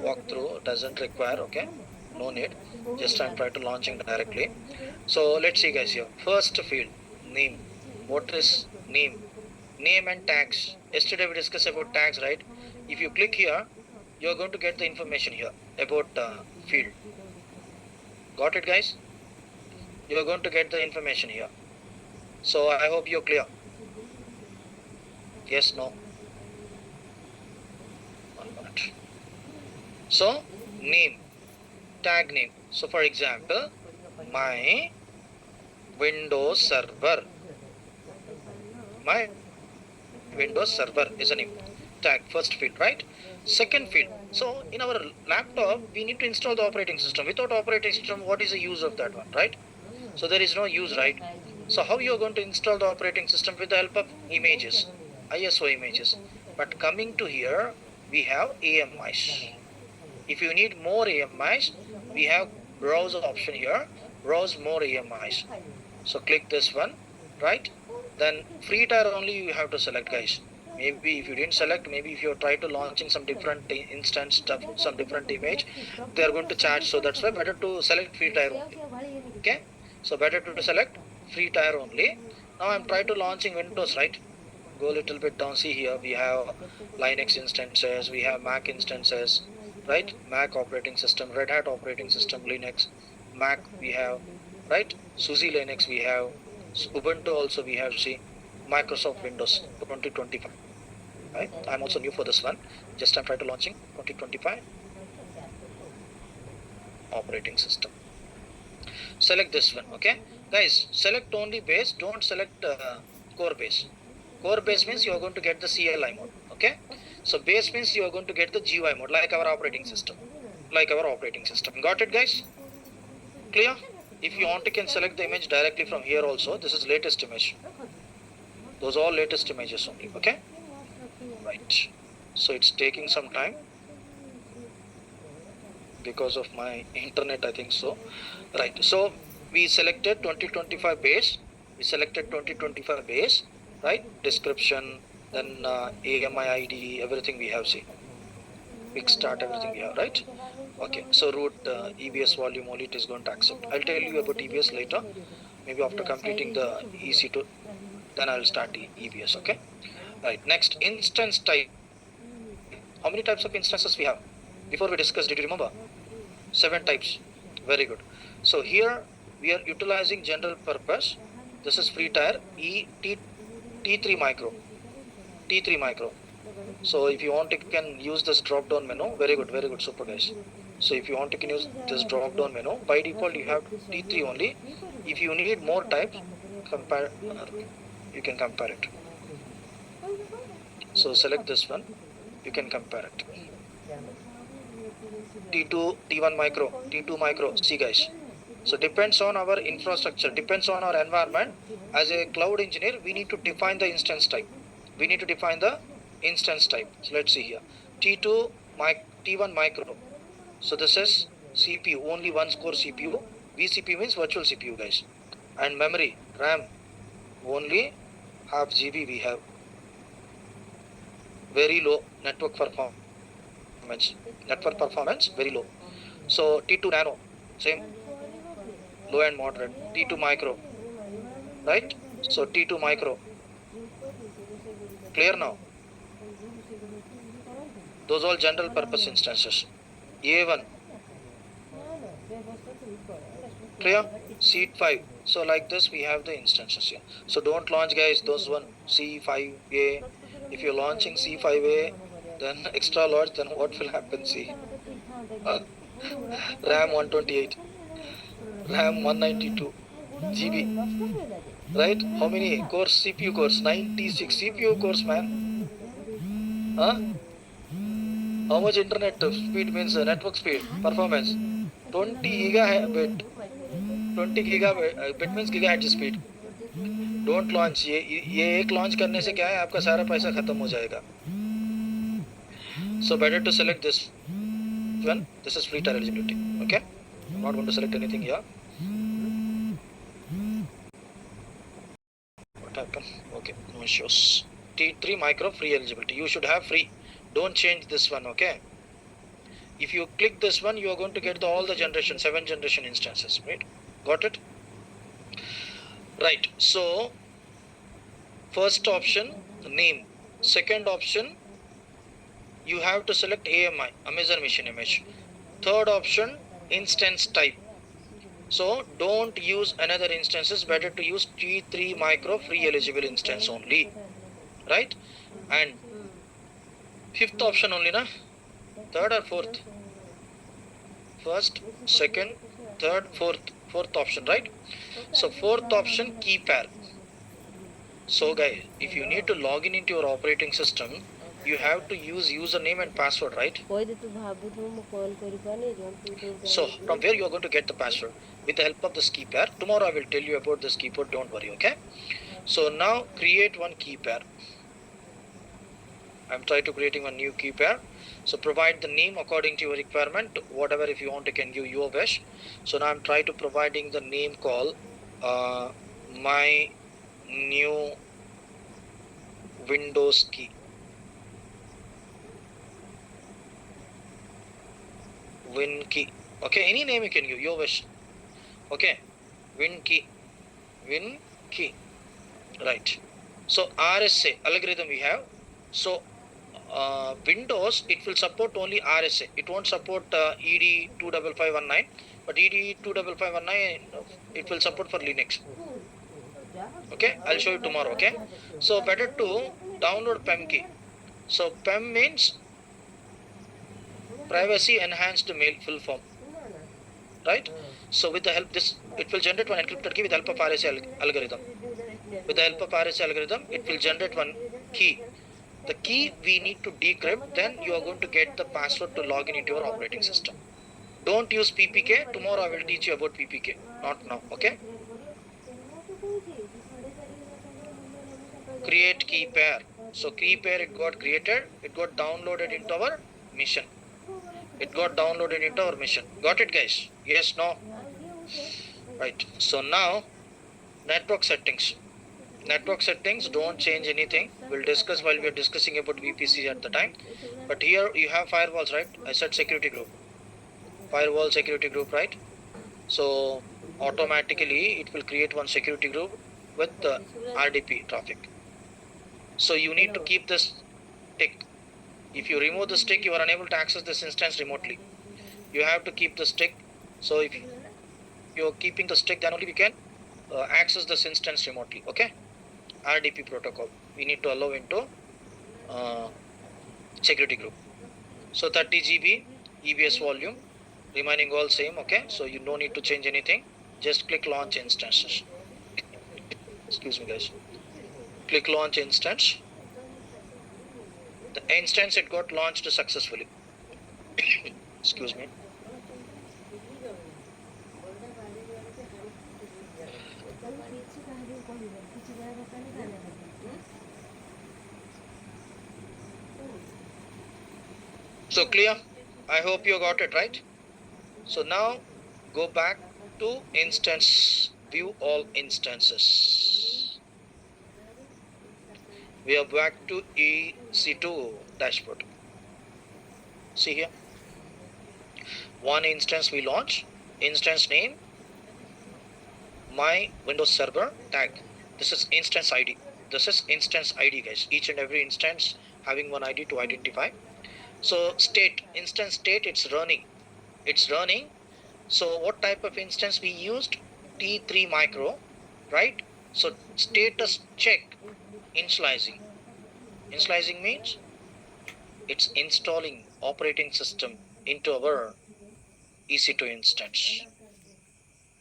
walkthrough, doesn't require. Okay, no need, just I'm trying to launching directly. So let's see guys here. First field, name. What is name? Name and tags. Yesterday we discussed about tags, right? If you click here, you're going to get the information here about field. Got it guys? You're going to get the information here. So I hope you're clear. Yes, no? 1 minute. So name, tag name. So for example, my Windows server. My Windows server is a name. Tag, first field, right? Second field. So in our laptop, we need to install the operating system. Without operating system, what is the use of that one, right? So there is no use, right? So how you are going to install the operating system? With the help of images, ISO images. But coming to here, we have AMIs. If you need more AMIs, we have browser option here. Browse more AMIs. So click this one, right? Then free tier only you have to select guys. Maybe if you didn't select, maybe if you try to launching some different instance stuff, some different image, they are going to charge. So that's why better to select free tier only. Okay, so better to select free tier only. Now I'm trying to launching Windows, right? Go a little bit down. See here we have Linux instances, we have Mac instances, right? Mac operating system, Red Hat operating system, Linux, Mac we have, right? SUSE Linux we have, Ubuntu also we have. See, Microsoft Windows 2025. Right? I'm also new for this one. Just I'm trying to launching 2025 operating system. Select this one. Okay, guys, select only base. Don't select core base. Core base means you are going to get the CLI mode. Okay, so base means you are going to get the GUI mode, like our operating system. Like our operating system. Got it, guys? Clear? If you want, you can select the image directly from here also. This is latest image. Those are all latest images only. Okay, right? So it's taking some time because of my internet, I think so. Right, so we selected 2025 base. We selected 2025 base, right? Description, then AMI ID, everything we have. See, quick start, everything we have, right? Okay, so root EBS volume only it is going to accept. I'll tell you about EBS later, maybe after completing the EC2, then I'll start EBS. Okay, right? Next, instance type. how many types of instances we have? Before we discussed, did you remember? 7 types. Very good. So here we are utilizing general purpose. This is free tier T3 micro. T3 micro. So if you want, you can use this drop down menu. Very good, super guys. So if you want, you can use this drop down menu. By default, you have T3 only. If you need more types, compare. You can compare it. So select this one. You can compare it. T2, T1 micro, T2 micro. See guys. So depends on our infrastructure, depends on our environment. As a cloud engineer, we need to define the instance type. We need to define the instance type. So let's see here. T2, T1 micro. So this is CPU, only one core CPU. VCP means virtual CPU guys. And memory, RAM, only half GB we have. Very low network performance. Network performance, very low. So T2 nano, same. Low and moderate. T2 micro, right? So T2 micro. Clear now? Those all general purpose instances. A1. Clear? Seed 5. So like this we have the instances here. So don't launch guys those one C5A. If you're launching C5A, then extra large, then what will happen? See, RAM 128, RAM 192 GB, right? How many cores? CPU cores 96 CPU cores, man. Huh? How much internet speed means network speed performance? 20 gigabit. 20 gigabit means gigahertz speed. Don't launch. ये एक launch करने से क्या है आपका सारा पैसा खत्म हो जाएगा. So better to select this one. This is free tier eligibility. Okay. I'm not going to select anything here. What happened? Okay. No issues. T3 micro free eligibility. You should have free. Don't change this one. Okay. If you click this one, you are going to get all the generation, 7 generation instances. Right? Got it? Right. So first option, name. Second option, you have to select AMI, Amazon Machine Image. Third option, instance type. So don't use another instances, better to use T3 micro free eligible instance only. Right? And fifth option only, na? Third or fourth? First, second, third, fourth option, right? So fourth option, key pair. So guys, if you need to log in into your operating system, you have to use username and password, right? So from where you are going to get the password? With the help of this key pair. Tomorrow I will tell you about this keyboard, don't worry, okay? So now create one key pair. I'm trying to creating one new key pair. So provide the name according to your requirement. Whatever, if you want, you can give your wish. So now I'm trying to providing the name call my new Windows key. Win key. Okay, any name you can give, your wish. Okay, Win key. Win key. Right. So RSA algorithm we have. So Windows, it will support only RSA. It won't support ED25519, but ED25519 it will support for Linux. Okay, I'll show you tomorrow. Okay, so better to download PEM key. So PEM means privacy enhanced mail full form, right? So with the help this, it will generate one encrypted key with the help of RSA algorithm. With the help of RSA algorithm, it will generate one key. The key we need to decrypt, then you are going to get the password to log in into your operating system. Don't use PPK. Tomorrow I will teach you about PPK, not now. Okay. Create key pair. So key pair, it got created, it got downloaded into our mission. It got downloaded into our mission. Got it, guys? Yes, no? Right. So now network settings. Network settings, don't change anything. We'll discuss while we are discussing about VPC at the time. But here you have firewalls, right? I said security group. Firewall security group, right? So automatically it will create one security group with the RDP traffic. So you need to keep this tick. If you remove the stick, you are unable to access this instance remotely. You have to keep the stick. So if you're keeping the stick, then only we can access this instance remotely. Okay. RDP protocol. We need to allow into security group. So 30 GB EBS volume, remaining all same. Okay. So you no need to change anything. Just click launch instances. Excuse me, guys. Click launch instance. The instance it got launched successfully. Excuse me. So clear? I hope you got it right. So now go back to instance, view all instances. We are back to EC2 dashboard. See here. One instance we launch, instance name, my Windows Server tag. This is instance ID. This is instance ID, guys. Each and every instance having one ID to identify. So state, instance state, it's running. It's running. So what type of instance we used? T3 micro, right? So status check initializing. Initializing means it's installing operating system into our EC2 instance.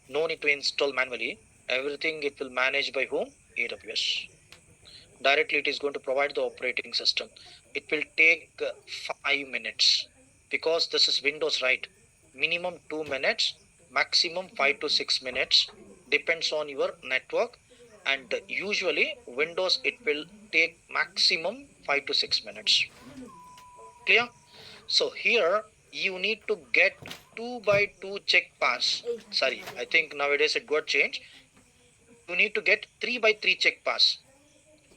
No need to install manually. Everything it will manage by whom? AWS. Directly it is going to provide the operating system. It will take 5 minutes because this is Windows, right? Minimum 2 minutes, maximum 5 to 6 minutes, depends on your network, and usually Windows it will take maximum 5 to 6 minutes. Clear? So here you need to get 2x2 check pass. Sorry, I think nowadays it got changed. You need to get 3x3 check pass.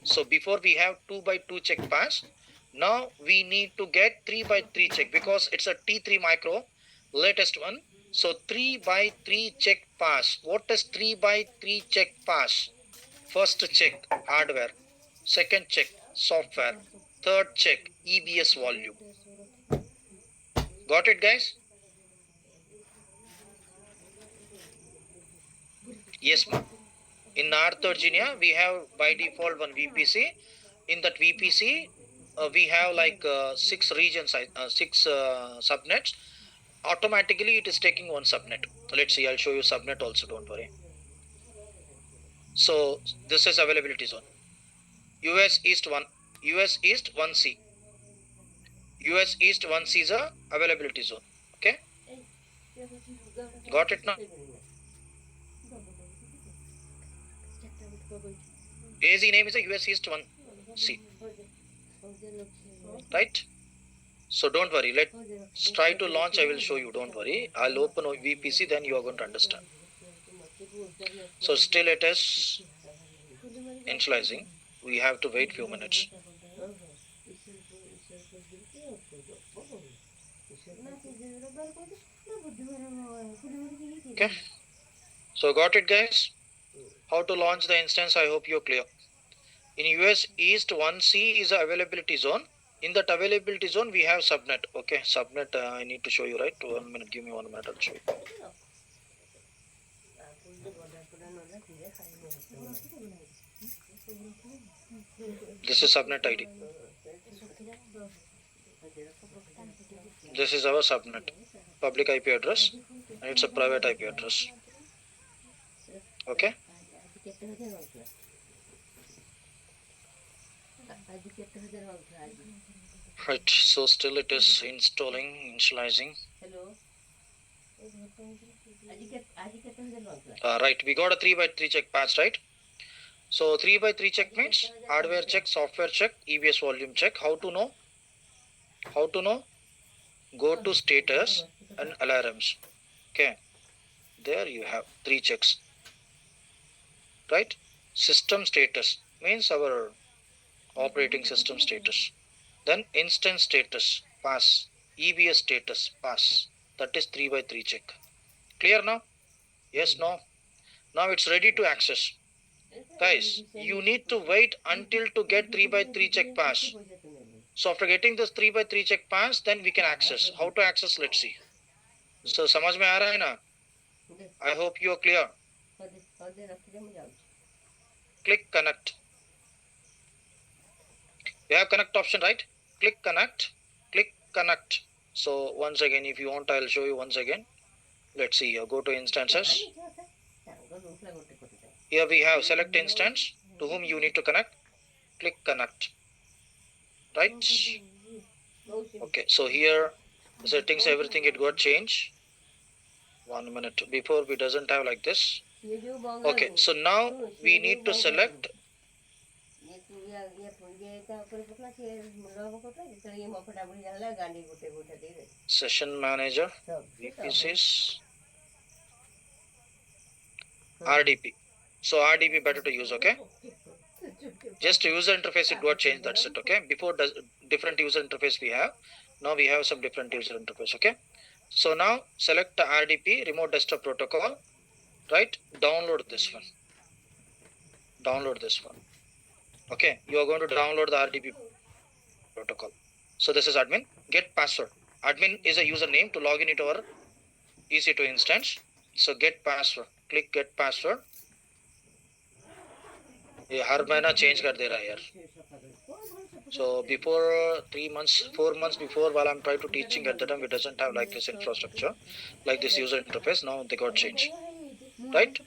So before we have 2x2 check pass, now we need to get 3x3 check because it's a T3 micro, latest one. So 3x3 check pass. What is 3x3 check pass? First check hardware, second check software, third check EBS volume. Got it, guys? Yes, ma'am. In North Virginia, we have by default one VPC. In that VPC, we have like 6 regions, 6 subnets. Automatically, it is taking one subnet. Let's see, I'll show you subnet also, don't worry. So this is availability zone. US East 1, US East 1C. US East 1C is a availability zone. Okay? Got it now? AZ name is a US East 1C. Right? So don't worry. Let's try to launch. I will show you. Don't worry. I'll open VPC, then you are going to understand. So still it is initializing. We have to wait few minutes. Okay. So got it, guys? How to launch the instance? I hope you're clear. In US East 1C is a availability zone. In that availability zone, we have subnet. Okay, subnet. I need to show you, right? 1 minute. Give me 1 minute. I'll show you. This is subnet ID. This is our subnet. Public IP address. And it's a private IP address. Okay. Right. So still it is installing, initializing. Right. We got a 3x3 check pass, right? So 3x3 check means hardware check, software check, EBS volume check. How to know? How to know? Go to status and alarms. Okay. There you have 3 checks. Right? System status means our operating system status. Then instance status, pass. EBS status, pass. That is 3x3 check. Clear now? Yes, no? Now it's ready to access. Guys, you need to wait until to get 3x3 check pass. So after getting this 3x3 check pass, then we can access. How to access? Let's see. So समझ में आ रहा है ना? I hope you are clear. Click connect. You have connect option, right? Click connect. Click connect. So once again, if you want, I'll show you once again. Let's see here. Go to instances. Here we have select instance to whom you need to connect. Click connect. Right? Okay. So here settings, everything it got changed. 1 minute. Before we doesn't have like this. Okay. So now we need to select session manager, VPCs, RDP. So RDP better to use, okay? Just user interface it got changed, that's it, okay? Before different user interface we have. Now we have some different user interface, okay? So now select the RDP, remote desktop protocol, right? Download this one. Download this one. Okay, you are going to download the RDP protocol. So this is admin. Get password. Admin is a username to log in into our EC2 instance. So get password. Click get password. ये हर महीना change कर दे रहा है यार. So before 3 months, 4 months before, while I'm trying to teaching at the time, we doesn't have like this infrastructure, like this user interface. Now they got changed, right?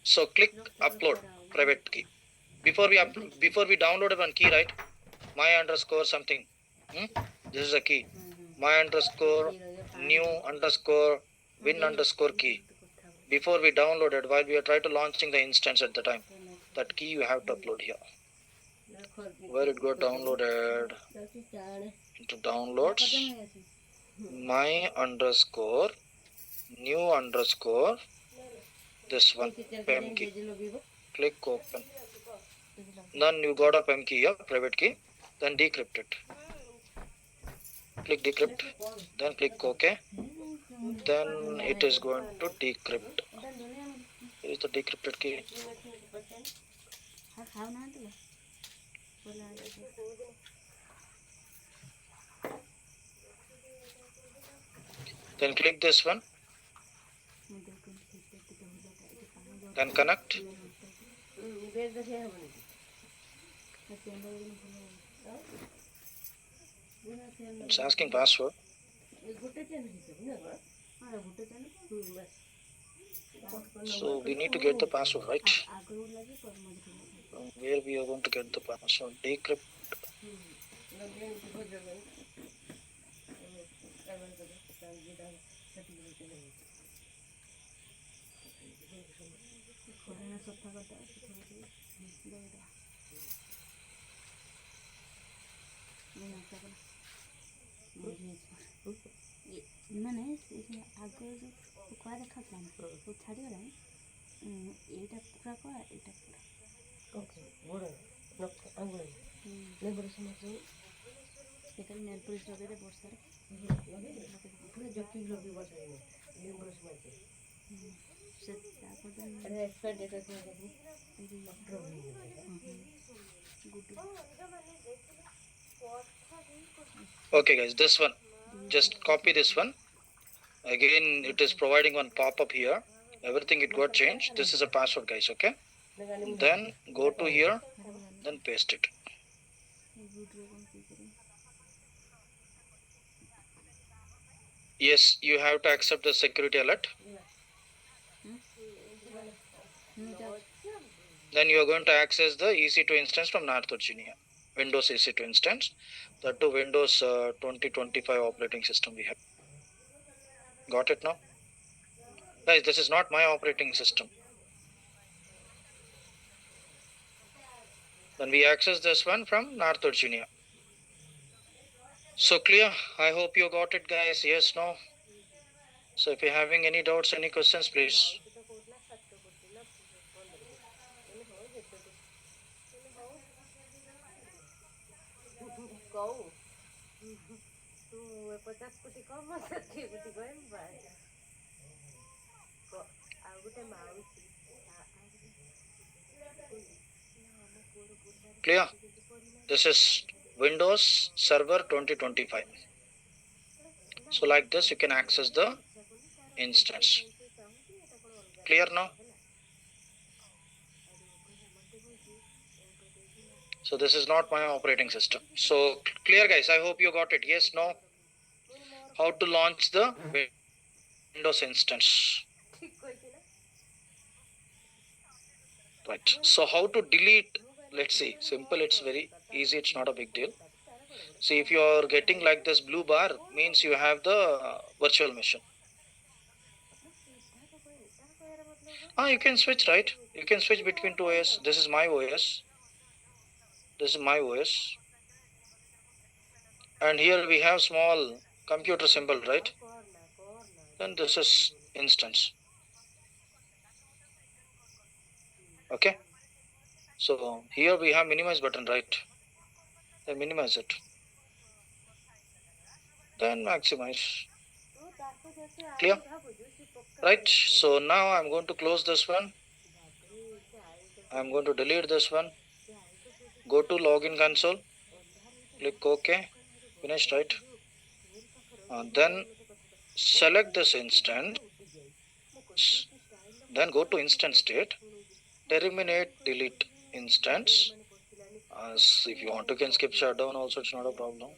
So click upload private key. Before we download one key, right? My underscore something. This is a key. My underscore new underscore win underscore key. Before we downloaded, while we are trying to launching the instance at the time, that key you have to upload here. Where it got downloaded into downloads, my underscore new underscore this one PEM key. Click open. Then you got a PEM key here, private key. Then decrypt it. Click decrypt. Then click OK. Then it is going to decrypt. Here is the decrypted key. Then click this one. Then connect. It's asking password. So we need to get the password, right? Where we are going to get the password? Decrypt. ମାନେ ଆଗ ଯୋଉ କୁଆ ଦେଖାଉଥିଲା ନା ସବୁ ଛାଡ଼ିଗଲାଣି ଏଇଟା ପୁରା କଳା ଏଇଟା ପୁରା ଏଇଟା ନେଲ୍ ପଲିସ୍ ଲଗେଇଦେ ବର୍ଷାରେ Okay guys, this one, just copy this one. Again it is providing one pop-up here. Everything it got changed. This is a password guys, okay? Then go to here, then paste it. Yes, you have to accept the security alert. Then you are going to access the EC2 instance from North Virginia. Windows EC2 instance. That to Windows 2025 operating system we have. Got it now? Guys, this is not my operating system. Then we access this one from North Virginia. So clear? I hope you got it guys. Yes, no? So if you're having any doubts, any questions, please. Clear? This is Windows Server 2025. So like this, you can access the instance. Clear now? So this is not my operating system. So clear, guys. I hope you got it. Yes, no? How to launch the Windows instance. Right. So how to delete? Let's see. Simple. It's very easy. It's not a big deal. See, if you are getting like this blue bar, means you have the virtual machine. You can switch, right? You can switch between two OS. This is my OS. This is my OS. And here we have small computer symbol, right? Then this is instance. Okay. So here we have minimize button, right? Then minimize it. Then maximize. Clear? Right. So now I'm going to close this one. I'm going to delete this one. Go to login console. Click OK. Finished, right? Then select this instance. Then go to instance state. Terminate delete instance. If you want to, can skip shutdown also. It's not a problem.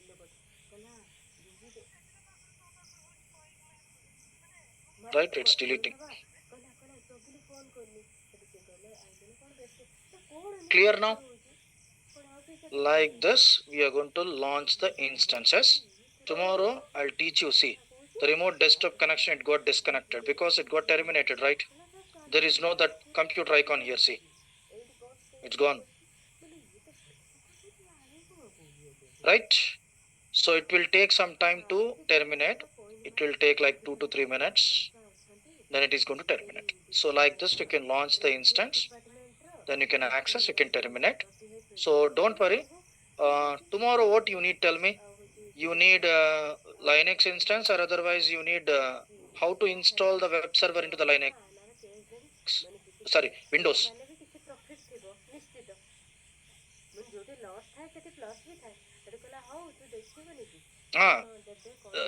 Right, it's deleting. Clear now? Like this, we are going to launch the instances. Tomorrow, I'll teach you. See, the remote desktop connection, it got disconnected because it got terminated, right? There is no that computer icon here. See, it's gone. Right? So it will take some time to terminate. It will take like 2 to 3 minutes. Then it is going to terminate. So like this, you can launch the instance. Then you can access, you can terminate. So don't worry. Tomorrow, what you need, tell me. You need Linux instance, or otherwise you need how to install the web server into the Linux. Sorry, Windows.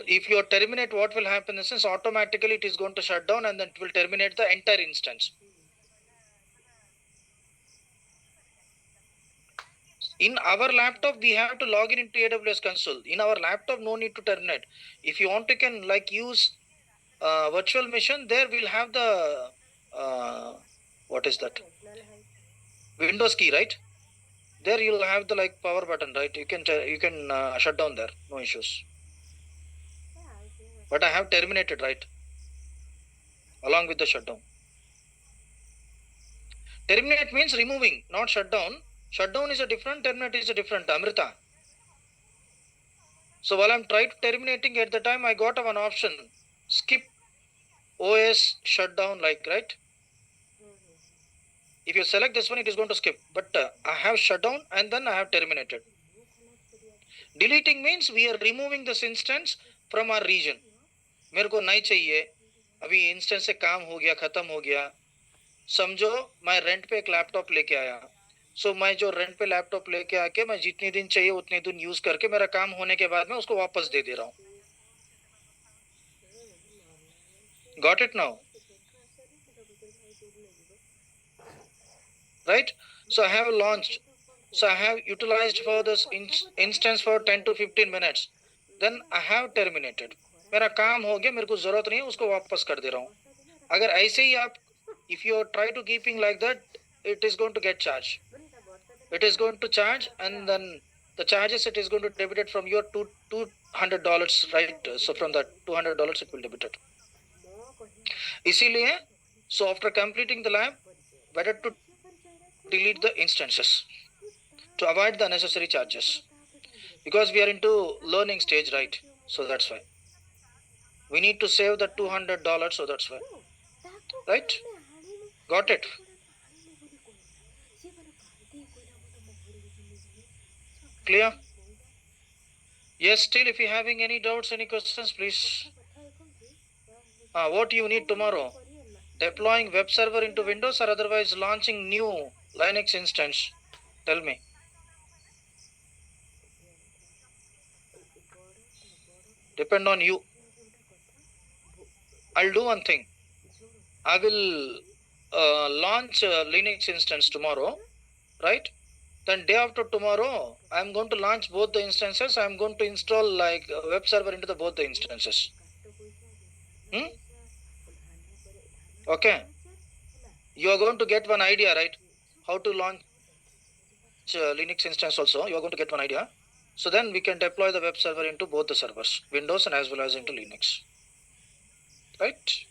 If you terminate, what will happen is automatically it is going to shut down and then it will terminate the entire instance. In our laptop, we have to log in into AWS console. In our laptop, no need to terminate. If you want to, can like use virtual machine. There we'll have the what is that? Windows key, right? There you'll have the like power button, right? You can shut down there, no issues. But I have terminated, right? Along with the shutdown. Terminate means removing, not shutdown. Shutdown is a different, terminate is a different. Amrita. So while I'm trying to terminating, at the time I got one option. Skip OS shutdown, like, right? If you select this one, it is going to skip. But I have shut down and then I have terminated. Deleting means we are removing this instance from our region. मेरे को नहीं चाहिए, अभी instance से काम हो गया, खत्म हो गया. समझो मैं रेंट पे एक लैपटॉप लेके आया. सो मैं जो रेंट पे लैपटॉप लेके आके मैं जितने दिन चाहिए उतने दिन यूज करके मेरा काम होने के बाद में उसको वापस दे दे रहा हूँ. Got it now? Right? So I have launched. So I have utilized for this instance for 10 to 15 minutes. Then I have terminated. मेरा काम हो गया, मेरे को जरूरत नहीं है, उसको वापस कर दे रहा हूँ. अगर ऐसे ही आप, if you try to keeping like that, it is going to get charged. It is going to charge, and then the charges it is going to debit it from your $200, right? So from that $200 it will debit it. इसीलिए, so after completing the lab, better to delete the instances to avoid the unnecessary charges, because we are into learning stage, right? So that's why we need to save the $200, so that's why, right? Got it? Clear? Yes, still if you're having any doubts, any questions, please. What you need tomorrow? Deploying web server into Windows, or otherwise launching new Linux instance? Tell me. Depend on you. I'll do one thing. I will launch a Linux instance tomorrow, right? Then day after tomorrow, I'm going to launch both the instances. I'm going to install like a web server into the both the instances. Okay. You are going to get one idea, right? How to launch Linux instance also. You are going to get one idea. So then we can deploy the web server into both the servers, Windows and as well as into Linux. Right?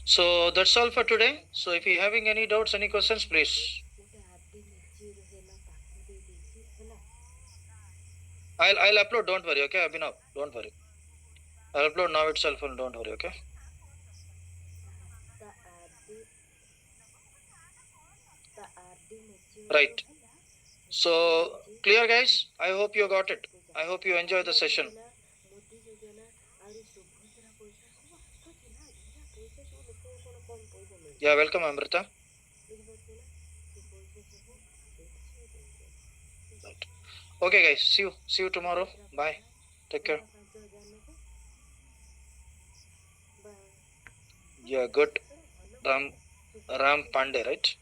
So that's all for today. So if you're having any doubts, any questions, please. I'll upload, don't worry, okay, Abhinav, don't worry. I'll upload now itself and don't worry, okay? Right. So clear, guys? I hope you got it. I hope you enjoy the session. Yeah, welcome, Amrita. Right. Okay, guys, see you tomorrow. Bye. Take care. Yeah, good. Ram Pandey, right?